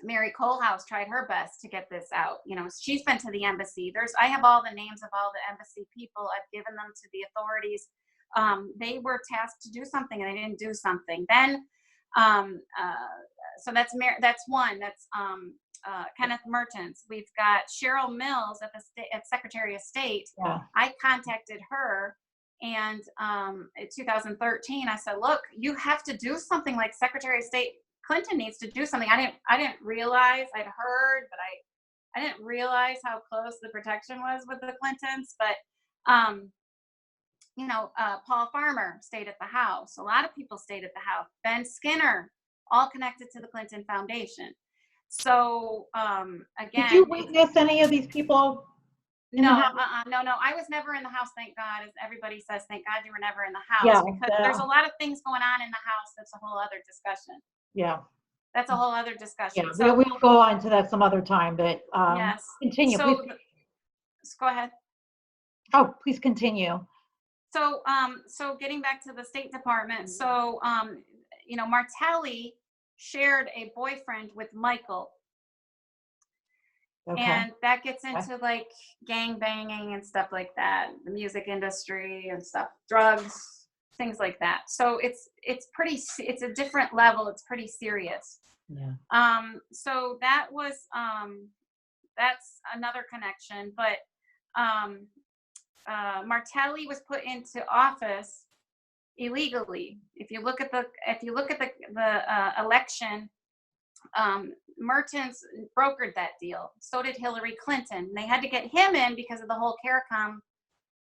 [SPEAKER 2] Mary Colehouse tried her best to get this out. She's been to the embassy. I have all the names of all the embassy people. I've given them to the authorities. They were tasked to do something and they didn't do something. Then, so that's one. That's Kenneth Mertens. We've got Cheryl Mills at Secretary of State. Yeah. I contacted her, and in 2013, I said, "Look, you have to do something like Secretary of State Clinton needs to do something." I didn't realize, I'd heard, but I didn't realize how close the protection was with the Clintons. But Paul Farmer stayed at the house. A lot of people stayed at the house. Ben Skinner, all connected to the Clinton Foundation. So again,
[SPEAKER 1] did you witness any of these people?
[SPEAKER 2] No. I was never in the house. Thank God, as everybody says. Thank God you were never in the house, because there's a lot of things going on in the house. That's a whole other discussion.
[SPEAKER 1] Yeah.
[SPEAKER 2] That's a whole other discussion.
[SPEAKER 1] Yeah, so we'll go on to that some other time, but
[SPEAKER 2] yes.
[SPEAKER 1] Continue.
[SPEAKER 2] So,
[SPEAKER 1] please.
[SPEAKER 2] Go ahead.
[SPEAKER 1] Oh, please continue.
[SPEAKER 2] So, so getting back to the State Department. So, Martelly shared a boyfriend with Michael. Okay. And that gets into like gang banging and stuff like that, the music industry and stuff, drugs, things like that. So it's a different level. It's pretty serious. Yeah. So that was that's another connection. But Martelly was put into office illegally. If you look at the election Mertens brokered that deal. So did Hillary Clinton. They had to get him in because of the whole CARICOM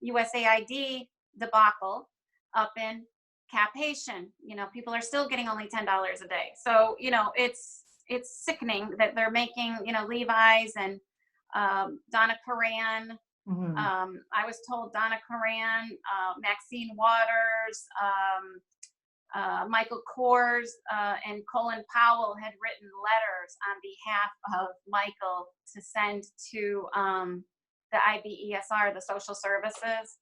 [SPEAKER 2] USAID debacle up in Cap Haitian. You know, people are still getting only $10 a day. So, you know, it's sickening that they're making, you know, Levi's and Donna Corine. I was told Donna Corine, Maxine Waters, Michael Kors, and Colin Powell had written letters on behalf of Michael to send to the IBESR, the social services.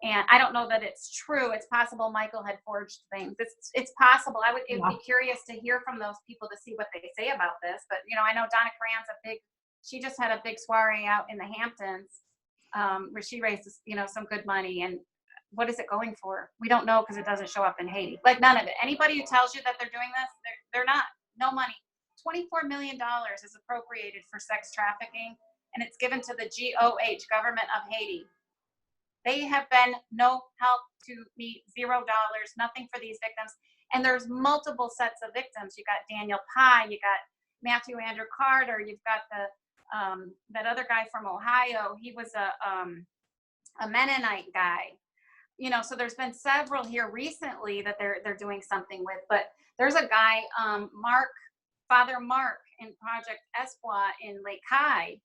[SPEAKER 2] And I don't know that it's true. It's possible Michael had forged things. It's possible. It would be curious to hear from those people to see what they say about this. But, you know, I know Donna Corine's she just had a big soiree out in the Hamptons where she raised, you know, some good money. And what is it going for? We don't know because it doesn't show up in Haiti. Like, none of it. Anybody who tells you that they're doing this, they're not. No money. $24 million is appropriated for sex trafficking, and it's given to the GOH, government of Haiti. They have been no help to me, $0, nothing for these victims. And there's multiple sets of victims. You got Daniel Pye, you got Matthew Andrew Carter, you've got that other guy from Ohio. He was a Mennonite guy. You know, so there's been several here recently that they're doing something with. But there's a guy, Father Mark in Project Espoir in Lake High.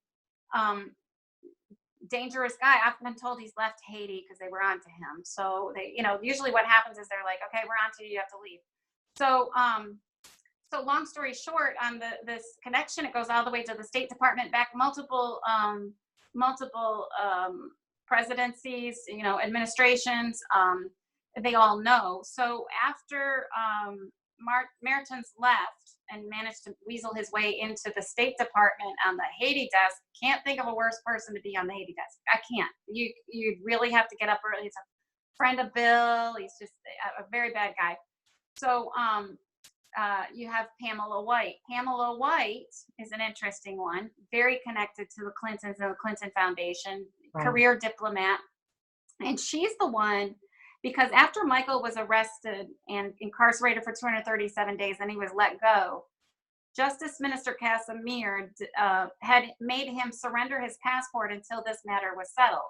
[SPEAKER 2] Dangerous guy. I've been told he's left Haiti because they were onto him. So they, you know, usually what happens is they're like, okay, we're onto you, you have to leave. So, so long story short, on this connection, it goes all the way to the State Department, back multiple presidencies, you know, administrations. They all know. So after Mertens left and managed to weasel his way into the State Department on the Haiti desk, can't think of a worse person to be on the Haiti desk. I can't. You really have to get up early. He's a friend of Bill. He's just a very bad guy. So you have Pamela White. Pamela White is an interesting one, very connected to the Clintons and the Clinton Foundation, right. Career diplomat. And she's the one, because after Michael was arrested and incarcerated for 237 days and he was let go, Justice Minister Casimir had made him surrender his passport until this matter was settled.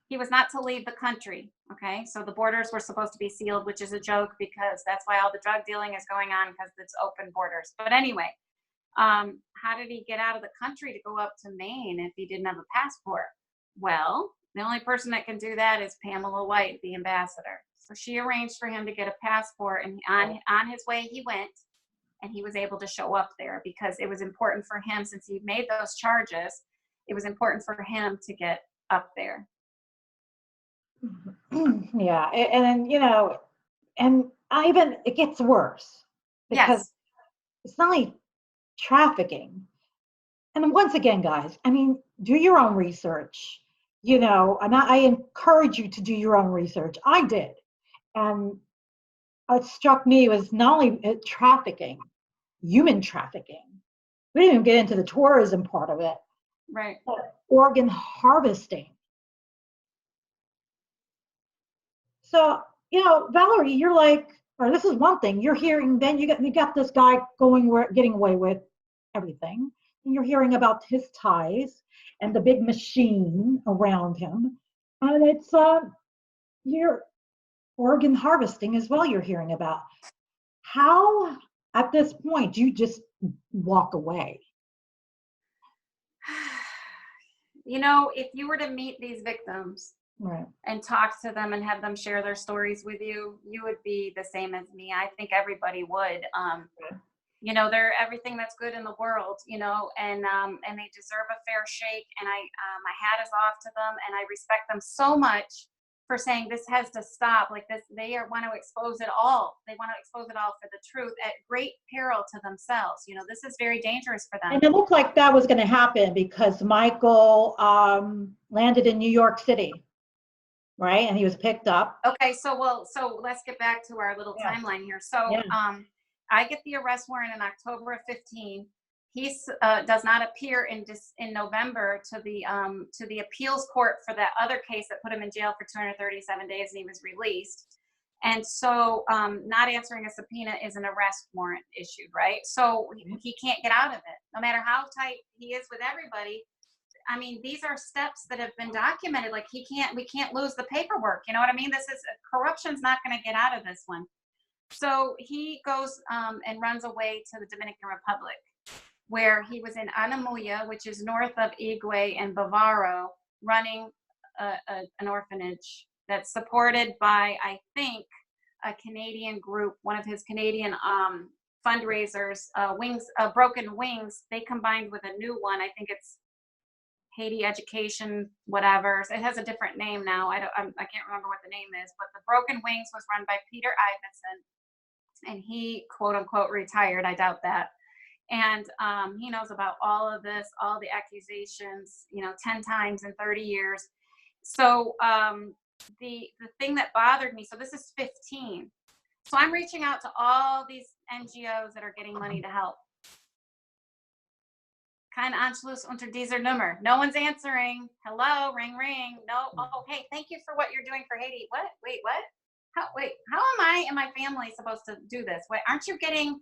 [SPEAKER 2] He was not to leave the country, okay? So the borders were supposed to be sealed, which is a joke because that's why all the drug dealing is going on, because it's open borders. But anyway, how did he get out of the country to go up to Maine if he didn't have a passport? Well, the only person that can do that is Pamela White, the ambassador. So she arranged for him to get a passport, and on his way he went, and he was able to show up there because it was important for him, since he made those charges, it was important for him to get up there.
[SPEAKER 1] Yeah, and you know, and it gets worse because
[SPEAKER 2] yes.
[SPEAKER 1] It's not like trafficking. And once again, guys, I mean, do your own research, you know, and I encourage you to do your own research. I did. And what struck me was not only trafficking, human trafficking. We didn't even get into the tourism part of it.
[SPEAKER 2] Right.
[SPEAKER 1] But organ harvesting. So, you know, Valerie, you're like, or this is one thing you're hearing, then you got this guy getting away with everything. And you're hearing about his ties and the big machine around him. And it's your organ harvesting as well you're hearing about. How, at this point, do you just walk away?
[SPEAKER 2] You know, if you were to meet these victims,
[SPEAKER 1] right,
[SPEAKER 2] and talk to them and have them share their stories with you, you would be the same as me. I think everybody would. You know, they're everything that's good in the world, you know, and they deserve a fair shake. And my hat is off to them, and I respect them so much for saying this has to stop. Like this, want to expose it all. They want to expose it all for the truth at great peril to themselves. You know, this is very dangerous for them.
[SPEAKER 1] And it looked like that was going to happen because Michael landed in New York City. Right, and he was picked up.
[SPEAKER 2] Okay, so let's get back to our little timeline here. So I get the arrest warrant in October of 15. He does not appear in November to the appeals court for that other case that put him in jail for 237 days, and he was released. And so not answering a subpoena is an arrest warrant issued, right? So he can't get out of it, no matter how tight he is with everybody. I mean, these are steps that have been documented. Like we can't lose the paperwork. You know what I mean? Corruption's not going to get out of this one. So he goes and runs away to the Dominican Republic, where he was in Anamuya, which is north of Igwe and Bavaro, running an orphanage that's supported by, I think, a Canadian group, one of his Canadian fundraisers, Broken Wings. They combined with a new one. I think it's Haiti Education, whatever. It has a different name now. I can't remember what the name is, but the Broken Wings was run by Peter Ivinson, and he, quote unquote, retired. I doubt that. And he knows about all of this, all the accusations, 10 times in 30 years. So the thing that bothered me, so this is 15. So I'm reaching out to all these NGOs that are getting money to help. Kein Anschluss unter dieser Nummer. No one's answering. Hello, ring, ring. No. Oh, hey, thank you for what you're doing for Haiti. What? Wait, what? How am I and my family supposed to do this? Wait, aren't you getting,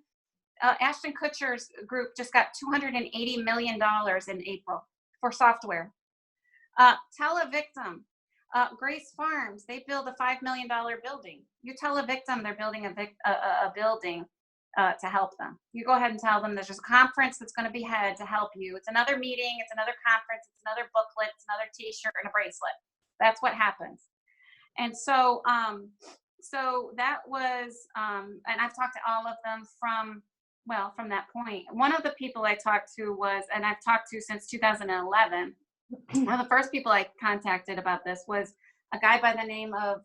[SPEAKER 2] Ashton Kutcher's group just got $280 million in April for software. Tell a victim. Grace Farms, they build a $5 million building. You tell a victim they're building a building to help them. You go ahead and tell them there's just a conference that's going to be had to help you. It's another meeting, it's another conference, it's another booklet, it's another t-shirt and a bracelet. That's what happens. And so, so that was, and I've talked to all of them from that point. One of the people I talked to was, and I've talked to since 2011, one of the first people I contacted about this was a guy by the name of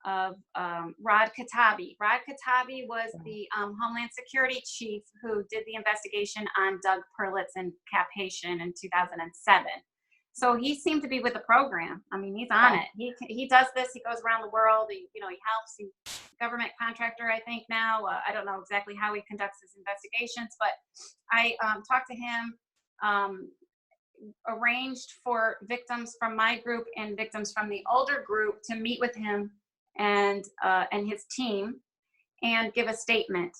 [SPEAKER 2] Rod Katabi. Rod Katabi was the Homeland Security chief who did the investigation on Doug Perlitz and Cap Haitian in 2007. So he seemed to be with the program. I mean, he's on it. He does this. He goes around the world. He helps. He's a government contractor, I think now. I don't know exactly how he conducts his investigations, but I talked to him. Arranged for victims from my group and victims from the older group to meet with him and his team and give a statement.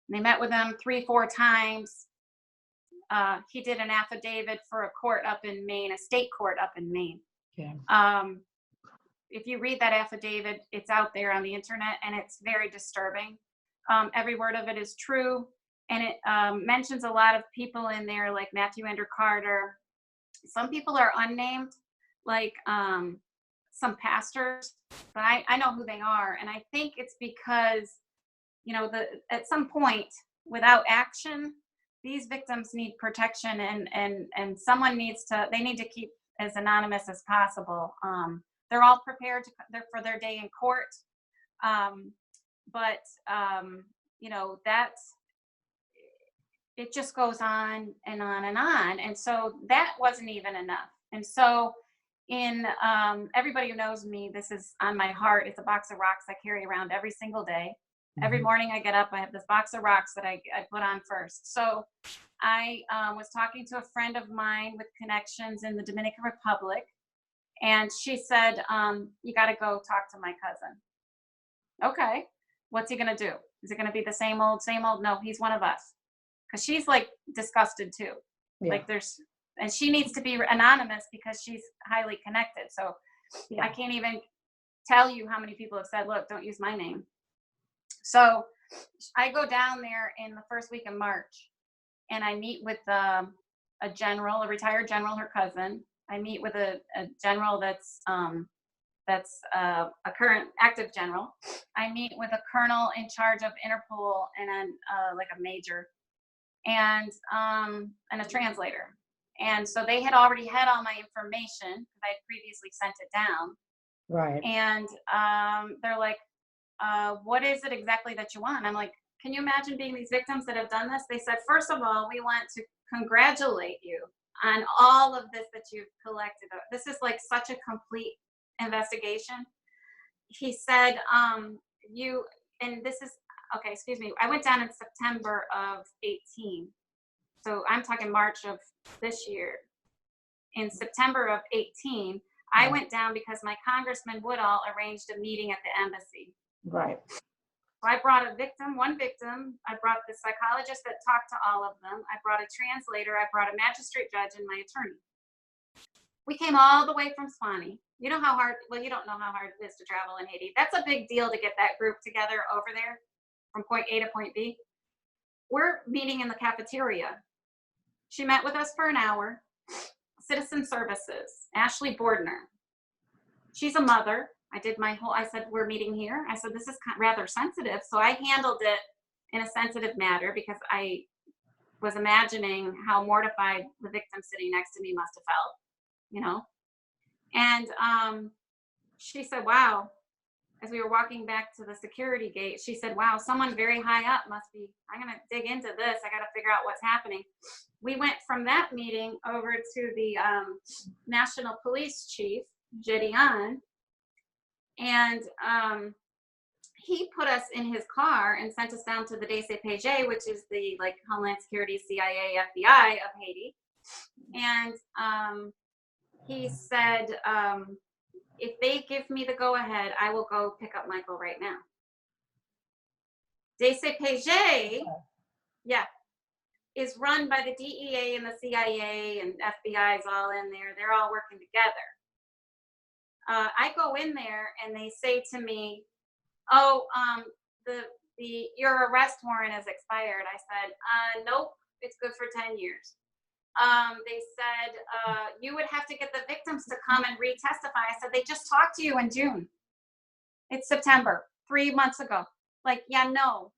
[SPEAKER 2] And they met with him 3-4 times. He did an affidavit for a court up in Maine, a state court up in Maine. Okay. If you read that affidavit, it's out there on the internet, and it's very disturbing. Every word of it is true, and it mentions a lot of people in there, like Matthew Andrew Carter. Some people are unnamed, like some pastors, but I know who they are. And I think it's because, at some point, without action, these victims need protection, and someone need to keep as anonymous as possible. They're all prepared for their day in court. But that's, it just goes on and on and on. And so that wasn't even enough. And so everybody who knows me, this is on my heart. It's a box of rocks I carry around every single day. Mm-hmm. Every morning I get up, I have this box of rocks that I put on first. So I was talking to a friend of mine with connections in the Dominican Republic. And she said, you got to go talk to my cousin. Okay. What's he going to do? Is it going to be the same old, same old? No, he's one of us. Because she's like disgusted too. Yeah. And she needs to be anonymous because she's highly connected. So yeah. I can't even tell you how many people have said, look, don't use my name. So I go down there in the first week of March, and I meet with a retired general, her cousin. I meet with a general that's a current active general. I meet with a colonel in charge of Interpol and like a major. And a translator. And so they had already had all my information because I had previously sent it down. Right. And they're like, what is it exactly that you want? I'm like, can you imagine being these victims that have done this? They said, first of all, we want to congratulate you on all of this that you've collected. This is like such a complete investigation. He said, okay, excuse me. I went down in September of 18. So I'm talking March of this year. In September of 18, I went down because my Congressman Woodall arranged a meeting at the embassy.
[SPEAKER 1] Right.
[SPEAKER 2] So I brought one victim. I brought the psychologist that talked to all of them. I brought a translator. I brought a magistrate judge and my attorney. We came all the way from Swanee. You know how hard, well, you don't know how hard it is to travel in Haiti. That's a big deal to get that group together over there from point A to point B. We're meeting in the cafeteria. She met with us for an hour. Citizen Services, Ashley Bordner. She's a mother. I said, we're meeting here. I said, this is rather sensitive. So I handled it in a sensitive manner because I was imagining how mortified the victim sitting next to me must have felt, you know? And she said, wow, as we were walking back to the security gate, she said, wow, someone very high up must be, I'm going to dig into this. I got to figure out what's happening. We went from that meeting over to the National Police Chief, Gideon, and he put us in his car and sent us down to the DCPJ, which is the like Homeland Security, CIA, FBI of Haiti. And he said, if they give me the go-ahead, I will go pick up Michael right now. DCPJ, yeah, is run by the DEA and the CIA and FBI is all in there. They're all working together. I go in there and they say to me, oh, your arrest warrant is expired. I said, nope, it's good for 10 years. They said, you would have to get the victims to come and retestify. I said, they just talked to you in June. It's September, 3 months ago. Like, yeah, no.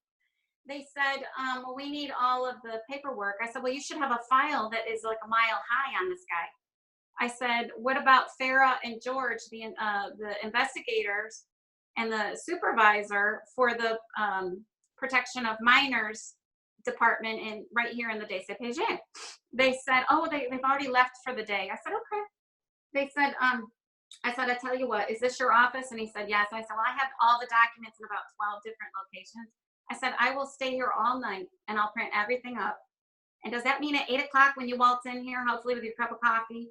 [SPEAKER 2] They said, well, we need all of the paperwork. I said, well, you should have a file that is like a mile high on this guy. I said, what about Farah and George, the investigators and the supervisor for the protection of minors department right here in the DCPJ? They said, oh, they've already left for the day. I said, okay. They said, I said, I tell you what, is this your office? And he said, yes. I said, well, I have all the documents in about 12 different locations. I said, I will stay here all night and I'll print everything up. And does that mean at 8 o'clock when you waltz in here, hopefully with your cup of coffee,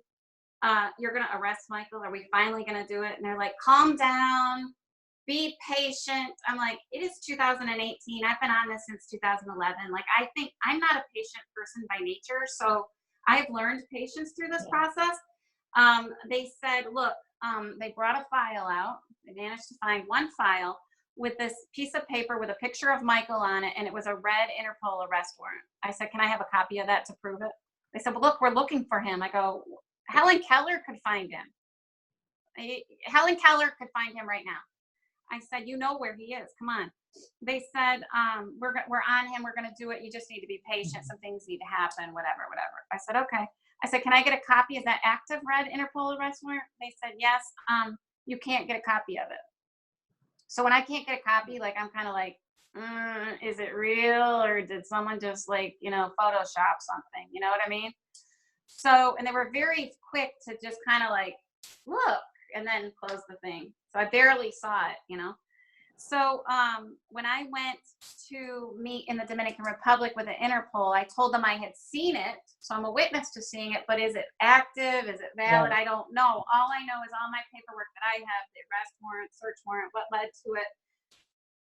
[SPEAKER 2] you're going to arrest Michael? Are we finally going to do it? And they're like, calm down, be patient. I'm like, it is 2018. I've been on this since 2011. Like, I think I'm not a patient person by nature. So I've learned patience through this process. They said, look, they brought a file out. They managed to find one file with this piece of paper with a picture of Michael on it, and it was a red Interpol arrest warrant. I said, can I have a copy of that to prove it? They said, well, look, we're looking for him. I go, Helen Keller could find him. Helen Keller could find him right now. I said, you know where he is. Come on. They said, we're on him. We're going to do it. You just need to be patient. Some things need to happen, whatever. I said, okay. I said, can I get a copy of that active red Interpol arrest warrant? They said, yes. You can't get a copy of it. So when I can't get a copy, like, I'm kind of like, is it real? Or did someone just like, Photoshop something? You know what I mean? So, and they were very quick to just kind of like, look, and then close the thing. So I barely saw it, So when I went to meet in the Dominican Republic with the Interpol, I told them I had seen it. So I'm a witness to seeing it, but is it active? Is it valid? I don't know. All I know is all my paperwork that I have, the arrest warrant, search warrant, what led to it,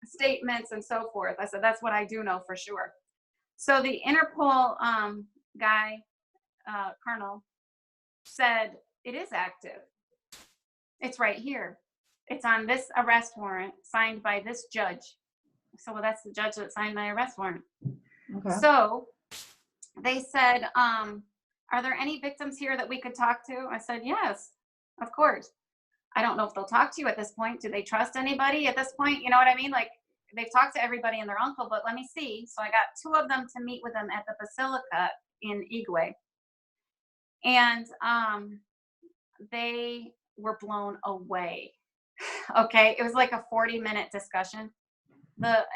[SPEAKER 2] statements, and so forth. I said, that's what I do know for sure. So the Interpol guy, Colonel, said, it is active. It's right here. It's on this arrest warrant signed by this judge. So, well, that's the judge that signed my arrest warrant. Okay. So they said, are there any victims here that we could talk to? I said, yes, of course. I don't know if they'll talk to you at this point. Do they trust anybody at this point? You know what I mean? Like, they've talked to everybody and their uncle, but let me see. So I got 2 of them to meet with them at the Basilica in Igwe. And they were blown away. Okay, it was like a 40-minute discussion.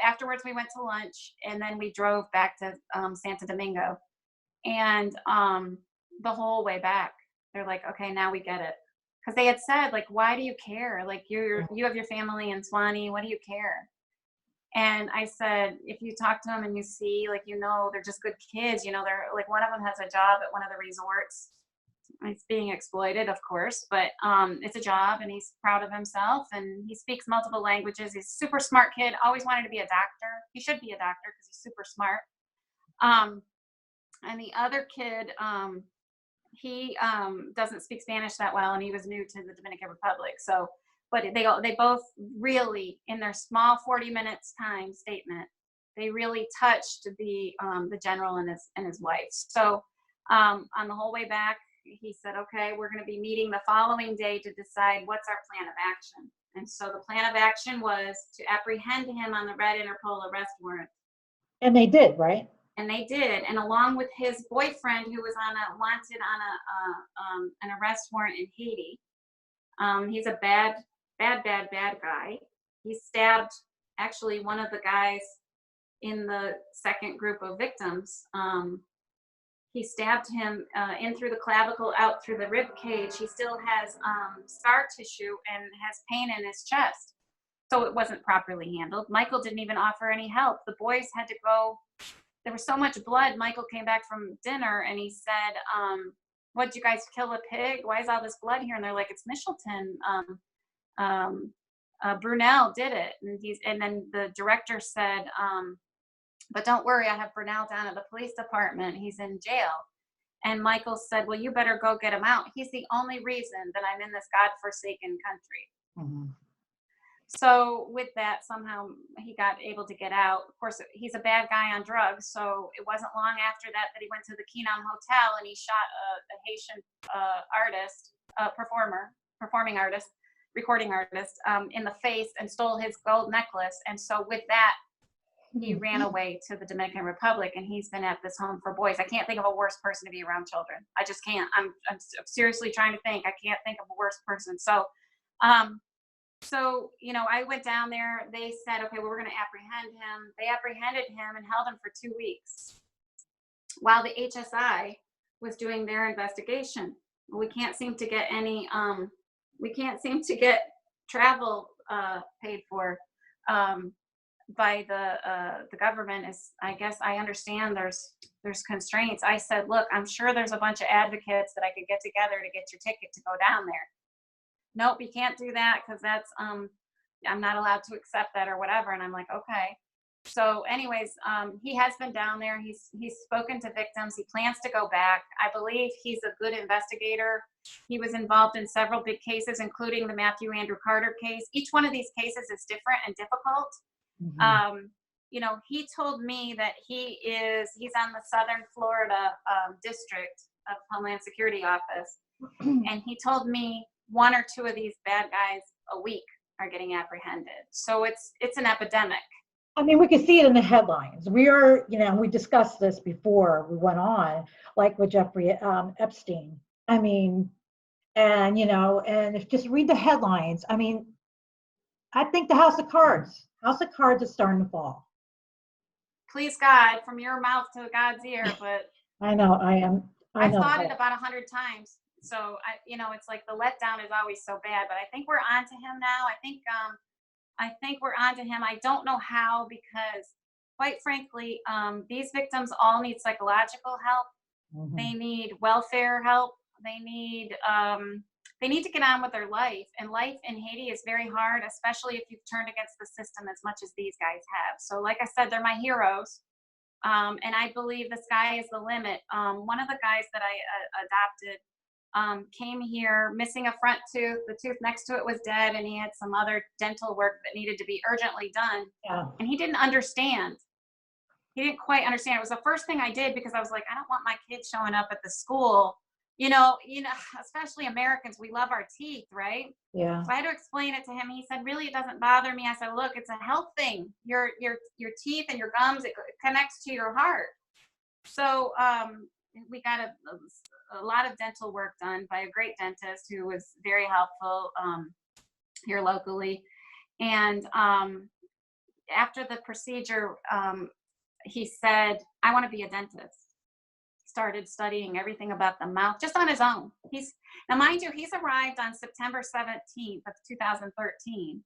[SPEAKER 2] Afterwards, we went to lunch, and then we drove back to Santo Domingo. And the whole way back, they're like, okay, now we get it. Because they had said, like, why do you care? Like, you have your family in Swanee. What do you care? And I said, if you talk to them and you see, like, they're just good kids. They're like, one of them has a job at one of the resorts. He's being exploited, of course, but it's a job, and he's proud of himself, and he speaks multiple languages. He's a super smart kid, always wanted to be a doctor. He should be a doctor because he's super smart. And the other kid, he doesn't speak Spanish that well, and he was new to the Dominican Republic. So, but they both really, in their small 40 minutes time statement, they really touched the general and his wife. So on the whole way back, he said, okay, we're going to be meeting the following day to decide what's our plan of action. And so the plan of action was to apprehend him on the red Interpol arrest warrant.
[SPEAKER 1] And they did, right?
[SPEAKER 2] And they did. And along with his boyfriend, who was wanted on an arrest warrant in Haiti. He's a bad guy. He stabbed actually one of the guys in the second group of victims. He stabbed him in through the clavicle, out through the rib cage. He still has scar tissue and has pain in his chest. So it wasn't properly handled. Michael didn't even offer any help. The boys had to go. There was so much blood. Michael came back from dinner and he said, what, you guys kill a pig? Why is all this blood here? And they're like, it's Michelton. Brunel did it. And then the director said, but don't worry, I have Brunel down at the police department. He's in jail. And Michael said, well, you better go get him out. He's the only reason that I'm in this godforsaken country.
[SPEAKER 1] Mm-hmm.
[SPEAKER 2] So with that, somehow he got able to get out. Of course, he's a bad guy on drugs. So it wasn't long after that he went to the Kenom Hotel and he shot a Haitian artist, performing artist, recording artist in the face and stole his gold necklace. And so with that, he ran away to the Dominican Republic, and he's been at this home for boys. I can't think of a worse person to be around children. I just can't. I'm seriously trying to think. I can't think of a worse person. So, I went down there. They said, okay, well, we're going to apprehend him. They apprehended him and held him for 2 weeks while the HSI was doing their investigation. We can't seem to get any. We can't seem to get travel paid for. By the government. Is, I guess I understand there's constraints. I said, look, I'm sure there's a bunch of advocates that I could get together to get your ticket to go down there. Nope, you can't do that because that's I'm not allowed to accept that or whatever. And I'm like, okay. So anyways, he has been down there. He's spoken to victims. He plans to go back. I believe he's a good investigator. He was involved in several big cases, including the Matthew Andrew Carter case. Each one of these cases is different and difficult. Mm-hmm. He told me that he's on the Southern Florida district of Homeland Security office. And he told me 1 or 2 of these bad guys a week are getting apprehended. So it's an epidemic.
[SPEAKER 1] I mean, we can see it in the headlines. We discussed this before we went on, like with Jeffery Epstein. I mean, and if just read the headlines. I mean, I think the House of Cards is starting to fall.
[SPEAKER 2] Please God, from your mouth to God's ear, but
[SPEAKER 1] I know, I've
[SPEAKER 2] thought it about 100 times. So it's like the letdown is always so bad, but I think we're on to him now. I think we're on to him. I don't know how, because quite frankly, these victims all need psychological help. Mm-hmm. They need welfare help. They need to get on with their life. And life in Haiti is very hard, especially if you've turned against the system as much as these guys have. So like I said, they're my heroes. And I believe the sky is the limit. One of the guys that I adopted came here missing a front tooth. The tooth next to it was dead, and he had some other dental work that needed to be urgently done. Yeah. And he didn't understand. He didn't quite understand. It was the first thing I did, because I was like, I don't want my kids showing up at the school. Especially Americans, we love our teeth, right? Yeah. So I had to explain it to him. He said, really, it doesn't bother me. I said, look, it's a health thing. Your teeth and your gums, it connects to your heart. So we got a lot of dental work done by a great dentist who was very helpful here locally. And after the procedure, he said, I want to be a dentist. Started studying everything about the mouth just on his own. Now, mind you, he's arrived on September 17th of 2013.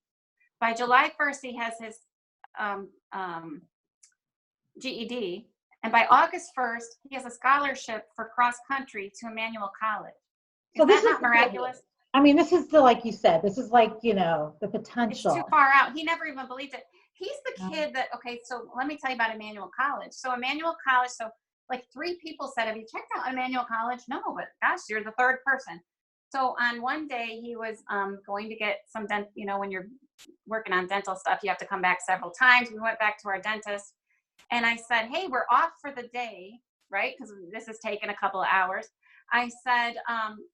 [SPEAKER 2] By July 1st, he has his GED. And by August 1st, he has a scholarship for cross country to Emmanuel College.
[SPEAKER 1] So
[SPEAKER 2] Is
[SPEAKER 1] this
[SPEAKER 2] that
[SPEAKER 1] is
[SPEAKER 2] not miraculous?
[SPEAKER 1] I mean, this is the, like you said, this is like, the
[SPEAKER 2] It's too
[SPEAKER 1] potential.
[SPEAKER 2] far out. He never even believed it. He's the
[SPEAKER 1] Um,
[SPEAKER 2] kid that, okay, so let me tell you about Emmanuel College. So Emmanuel College, so like 3 people said, have you checked out Emmanuel College? No, but gosh, you're the third person. So on one day he was going to get some when you're working on dental stuff, you have to come back several times. We went back to our dentist and I said, hey, we're off for the day, right? Because this has taken a couple of hours. I said,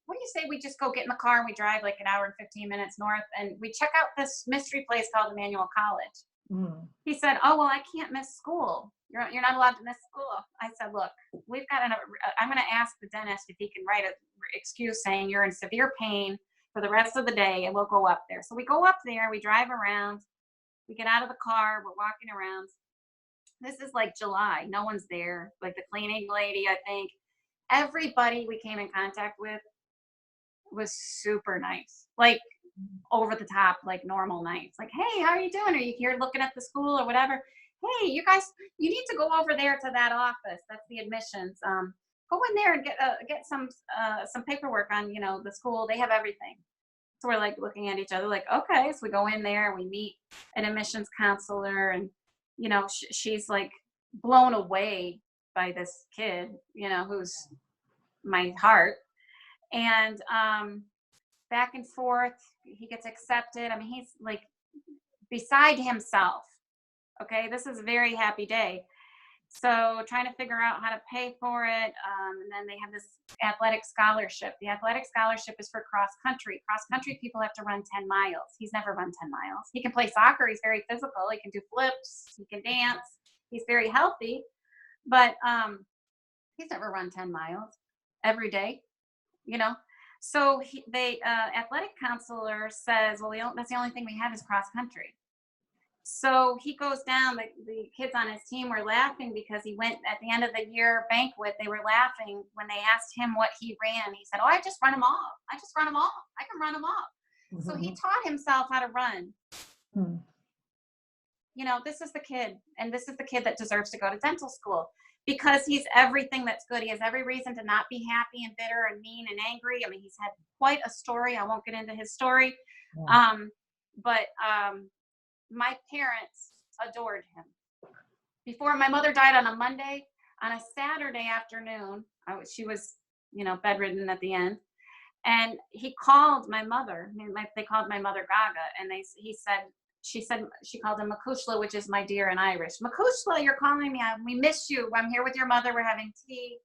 [SPEAKER 2] what do you say we just go get in the car and we drive like an hour and 15 minutes north and we check out this mystery place called Emmanuel College. He said, oh, well, I can't miss school. You're not allowed to miss school. I said, look, I'm going to ask the dentist if he can write an excuse saying you're in severe pain for the rest of the day and we'll go up there. So we go up there, we drive around, we get out of the car, we're walking around. This is like July. No one's there. Like the cleaning lady, I think. Everybody we came in contact with was super nice, like over the top, like normal nights. Like, hey, how are you doing? Are you here looking at the school or whatever? Hey, you guys, you need to go over there to that office. That's the admissions. Go in there and get some paperwork on the school. They have everything. So we're like looking at each other, like, okay. So we go in there, we meet an admissions counselor, and she's like blown away by this kid, who's my heart. And back and forth, he gets accepted. I mean, he's like beside himself. Okay, this is a very happy day. So trying to figure out how to pay for it. And then they have this athletic scholarship. The athletic scholarship is for cross country. Cross country people have to run 10 miles. He's never run 10 miles. He can play soccer. He's very physical. He can do flips. He can dance. He's very healthy. But he's never run 10 miles every day, So the athletic counselor says, well, that's the only thing we have is cross country. So he goes down, the kids on his team were laughing because he went at the end of the year banquet. They were laughing when they asked him what he ran. He said, oh, I just run them off. I just run them off. I can run them off. Mm-hmm. So he taught himself how to run. Mm-hmm. This is the kid, and this is the kid that deserves to go to dental school because he's everything that's good. He has every reason to not be happy and bitter and mean and angry. I mean, he's had quite a story. I won't get into his story. Yeah. But my parents adored him. Before my mother died on a Monday, on a Saturday afternoon, she was, bedridden at the end. And he called my mother. They called my mother Gaga, and she called him Makushla, which is my dear in Irish. Makushla, you're calling me. We miss you. I'm here with your mother. We're having tea.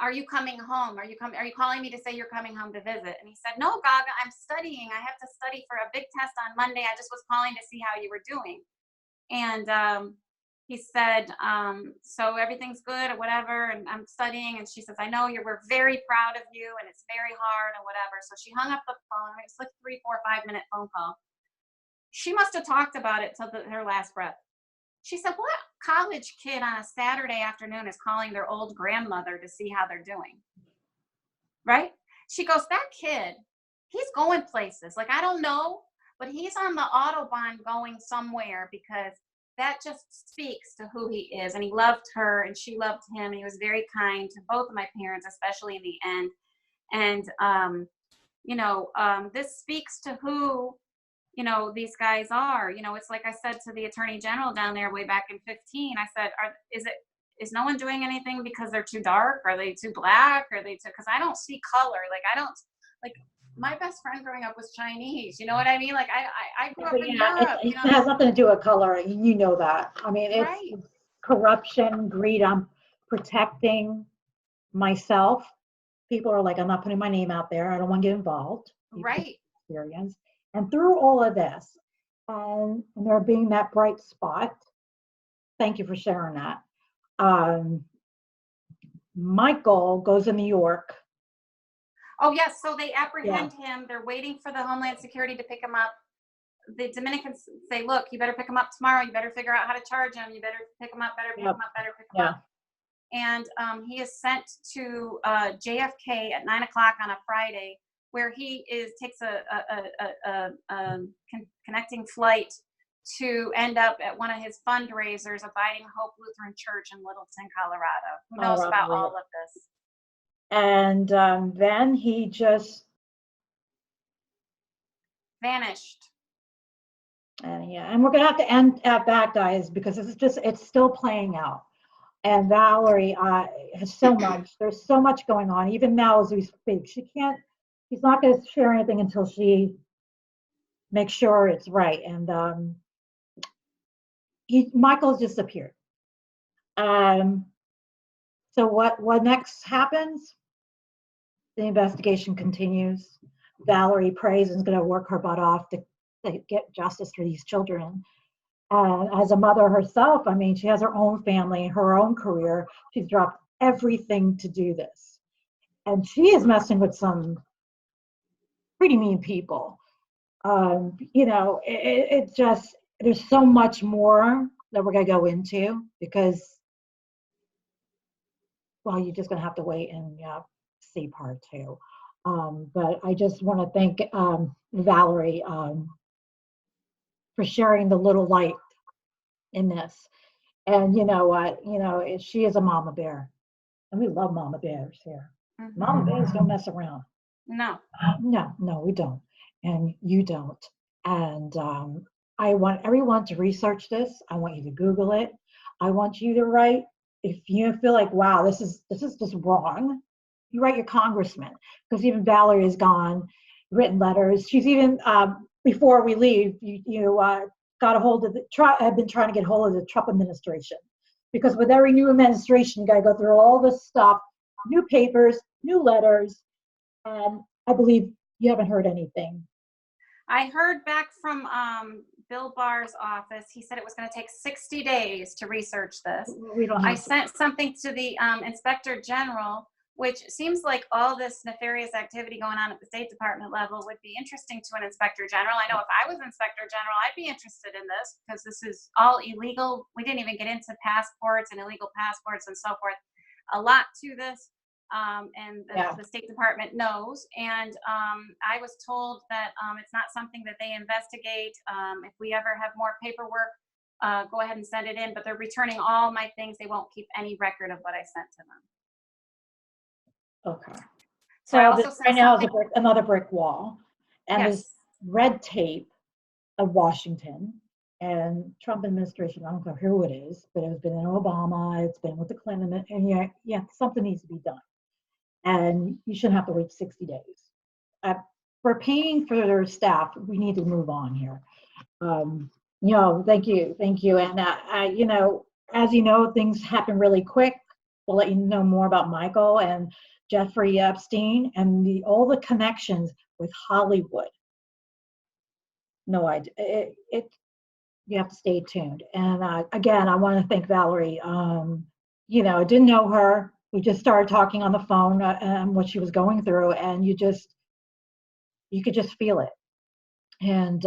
[SPEAKER 2] Are you coming home? Are you calling me to say you're coming home to visit? And he said, no, Gaga, I'm studying. I have to study for a big test on Monday. I just was calling to see how you were doing. And he said, so everyth's good or whatever. And I'm studying. And she says, I know we're very proud of you and it's very hard and whatever. So she hung up the phone. It's like 3, 4, 5-minute phone call. She must have talked about it till her last breath. She said, what college kid on a Saturday afternoon is calling their old grandmother to see how they're doing? Right? She goes, that kid, he's going places. Like, I don't know, but he's on the Autobahn going somewhere because that just speaks to who he is. And he loved her and she loved him. And he was very kind to both of my parents, especially in the end. And, this speaks to who these guys are. It's like I said to the attorney general down there way back in 2015, I said, is no one doing anything because they're too dark? Are they too black? Are they too, because I don't see color. My best friend growing up was Chinese. You know what I mean? Like I grew up in Europe.
[SPEAKER 1] It has nothing to do with color. You know that. I mean, it's right. Corruption, greed. I'm protecting myself. People are like, I'm not putting my name out there. I don't want to get involved.
[SPEAKER 2] Right.
[SPEAKER 1] Experience. And through all of this, and there being that bright spot, thank you for sharing that. Michael goes to New York.
[SPEAKER 2] Oh, yes. So they apprehend him. They're waiting for the Homeland Security to pick him up. The Dominicans say, look, you better pick him up tomorrow. You better figure out how to charge him. You better pick him up, better pick him up. And he is sent to JFK at 9 o'clock on a Friday, where he takes a connecting flight to end up at one of his fundraisers, Abiding Hope Lutheran Church in Littleton, Colorado. Who knows about all of this?
[SPEAKER 1] And then he just
[SPEAKER 2] vanished.
[SPEAKER 1] and yeah, and we're gonna have to end at that, guys, because it's still playing out. And Valerie has so much. There's so much going on. Even now, as we speak, she's not going to share anything until she makes sure it's right. And Michael's disappeared. Um, so what next happens? The investigation continues. Valerie prays and is going to work her butt off to get justice for these children. As a mother herself, I mean, she has her own family, her own career. She's dropped everything to do this. And she is messing with some pretty mean people. It just, there's so much more that we're going to go into because, well, you're just going to have to wait and see part two. But I just want to thank Valerie for sharing the little light in this. And you know what? She is a mama bear. And we love mama bears here. Mm-hmm. Mama bears don't mess around.
[SPEAKER 2] No.
[SPEAKER 1] No, we don't. And you don't. And I want everyone to research this. I want you to Google it. I want you to write, if you feel like, wow, this is just wrong, you write your congressman. Because even Valerie has gone, written letters. She's even, before we leave, you got a hold of I've been trying to get hold of the Trump administration. Because with every new administration, you got to go through all this stuff, new papers, new letters, and I believe you haven't heard anything.
[SPEAKER 2] I heard back from Bill Barr's office. He said it was going to take 60 days to research this. I sent something to the Inspector General, which seems like all this nefarious activity going on at the State Department level would be interesting to an Inspector General. I know if I was Inspector General, I'd be interested in this because this is all illegal. We didn't even get into passports and illegal passports and so forth. A lot to this. And the State Department knows. And I was told that it's not something that they investigate. If we ever have more paperwork, go ahead and send it in. But they're returning all my things. They won't keep any record of what I sent to them.
[SPEAKER 1] Okay.
[SPEAKER 2] So
[SPEAKER 1] right now is another brick wall. And this red tape of Washington and Trump administration, I don't care who it is, but it's been in Obama, it's been with the Clinton, and something needs to be done. And you shouldn't have to wait 60 days. For paying for their staff, we need to move on here. Thank you. And, as you know, things happen really quick. We'll let you know more about Michael and Jeffery Epstein and all the connections with Hollywood. No idea. You have to stay tuned. And again, I want to thank Valerie. I didn't know her. We just started talking on the phone and what she was going through, and you could just feel it. And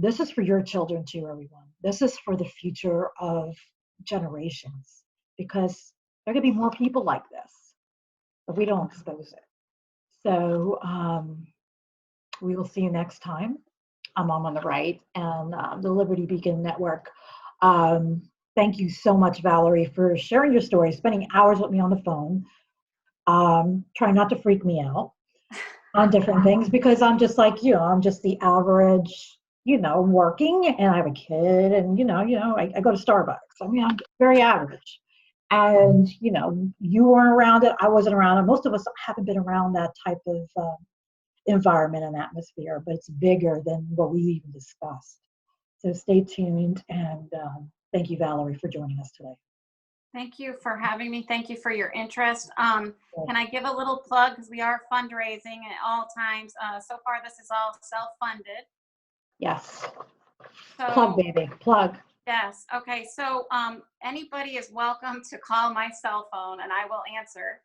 [SPEAKER 1] this is for your children too, everyone. This is for the future of generations, because there are going to be more people like this if we don't expose it. So we will see you next time. I'm on the right, and the Liberty Beacon Network. Thank you so much, Valerie, for sharing your story, spending hours with me on the phone, trying not to freak me out on different things, because I'm just like you. I'm just the average, working, and I have a kid, and I go to Starbucks. I mean, I'm very average. And you weren't around it. I wasn't around it. Most of us haven't been around that type of environment and atmosphere, but it's bigger than what we even discussed. So stay tuned, and thank you, Valerie, for joining us today.
[SPEAKER 2] Thank you for having me. Thank you for your interest. Can I give a little plug, because we are fundraising at all times. So far, this is all self-funded.
[SPEAKER 1] Yes.
[SPEAKER 2] So,
[SPEAKER 1] plug, baby, plug.
[SPEAKER 2] Yes. Okay. So anybody is welcome to call my cell phone, and I will answer.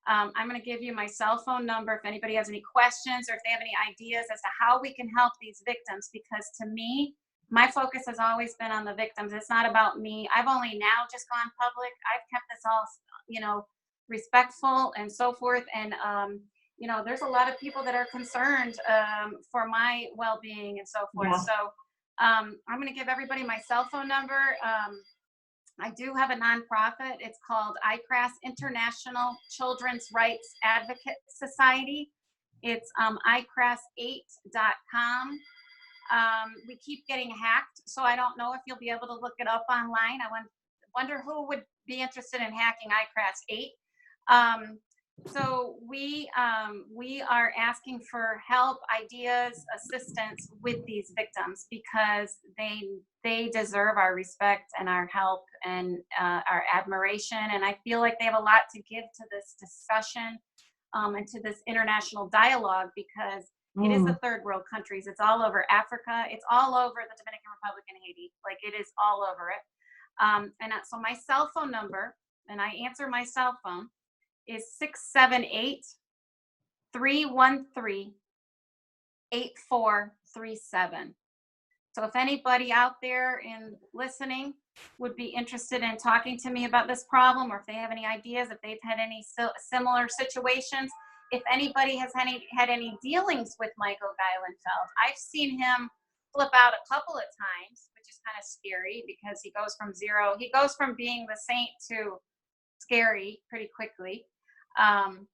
[SPEAKER 2] I'm going to give you my cell phone number if anybody has any questions or if they have any ideas as to how we can help these victims, because to me, my focus has always been on the victims. It's not about me. I've only now just gone public. I've kept this all, respectful and so forth. And, there's a lot of people that are concerned for my well-being and so forth. Yeah. So I'm going to give everybody my cell phone number. I do have a nonprofit. It's called ICRAS, International Children's Rights Advocate Society. It's icras8.com. We keep getting hacked, so I don't know if you'll be able to look it up online. I wonder who would be interested in hacking ICRAS 8. So we are asking for help, ideas, assistance with these victims, because they deserve our respect and our help and our admiration. And I feel like they have a lot to give to this discussion and to this international dialogue, because it is the third world countries. It's all over Africa. It's all over the Dominican Republic and Haiti. Like, it is all over it. So my cell phone number, and I answer my cell phone, is 678-313-8437. So if anybody out there in listening would be interested in talking to me about this problem, or if they have any ideas, if they've had any similar situations, if anybody has had any dealings with Michael Gaylenfeld, I've seen him flip out a couple of times, which is kind of scary, because he goes from being the saint to scary pretty quickly. And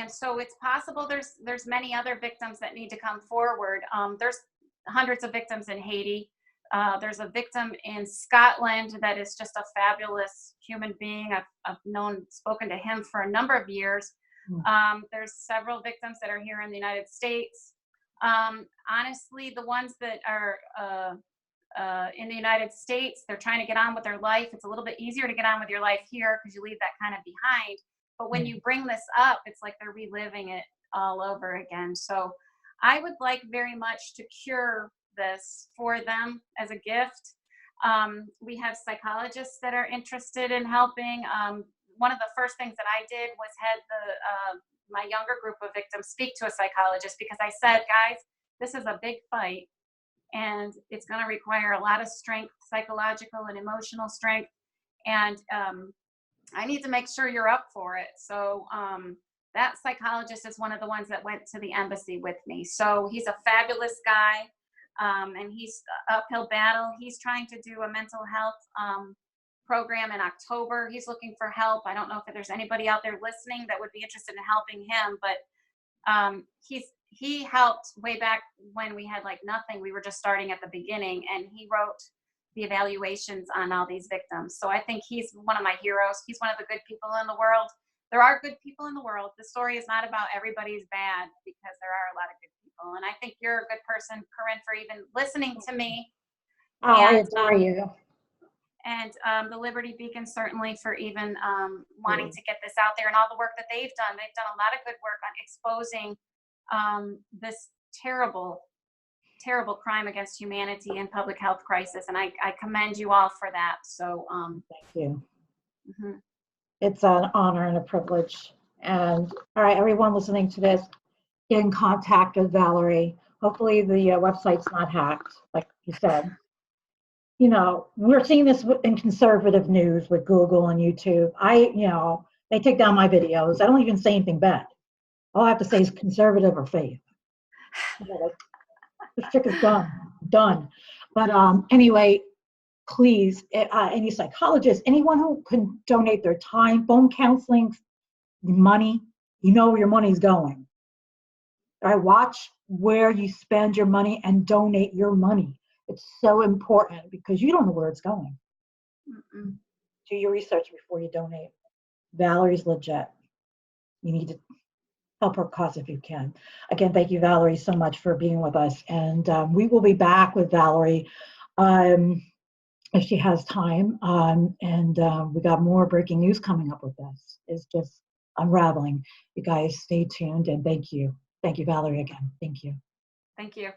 [SPEAKER 2] so it's possible there's many other victims that need to come forward. There's hundreds of victims in Haiti. There's a victim in Scotland that is just a fabulous human being. I've spoken to him for a number of years. There's several victims that are here in the United States. Honestly, the ones that are in the United States, they're trying to get on with their life. It's a little bit easier to get on with your life here because you leave that kind of behind. But when you bring this up, it's like they're reliving it all over again. So I would like very much to cure this for them as a gift. We have psychologists that are interested in helping. One of the first things that I did was had my younger group of victims speak to a psychologist, because I said, guys, this is a big fight, and it's going to require a lot of strength, psychological and emotional strength. And I need to make sure you're up for it. So that psychologist is one of the ones that went to the embassy with me. So he's a fabulous guy, and he's uphill battle. He's trying to do a mental health program in October. He's looking for help. I don't know if there's anybody out there listening that would be interested in helping him, but he helped way back when we had like nothing. We were just starting at the beginning, and he wrote the evaluations on all these victims. So I think he's one of my heroes. He's one of the good people in the world. There are good people in the world. The story is not about everybody's bad, because there are a lot of good people. And I think you're a good person, Corine, for even listening to me.
[SPEAKER 1] Oh, I adore you.
[SPEAKER 2] And the Liberty Beacon, certainly, for even wanting to get this out there, and all the work that they've done. They've done a lot of good work on exposing this terrible crime against humanity and public health crisis. And I commend you all for that. So
[SPEAKER 1] thank you. It's an honor and a privilege. And all right, everyone listening to this, get in contact with Valerie. Hopefully the website's not hacked, like you said. You know, we're seeing this in conservative news with Google and YouTube. They take down my videos. I don't even say anything bad. All I have to say is conservative or faith. The trick is done. But anyway, please, any psychologist, anyone who can donate their time, phone counseling, money, you know where your money's going. All right, watch where you spend your money and donate your money. It's so important, because you don't know where it's going. Do your research before you donate. Valerie's legit. You need to help her cause if you can. Again, thank you, Valerie, so much for being with us. And we will be back with Valerie if she has time. We got more breaking news coming up with this. It's just unraveling. You guys stay tuned, and thank you. Thank you, Valerie, again. Thank you.
[SPEAKER 2] Thank you.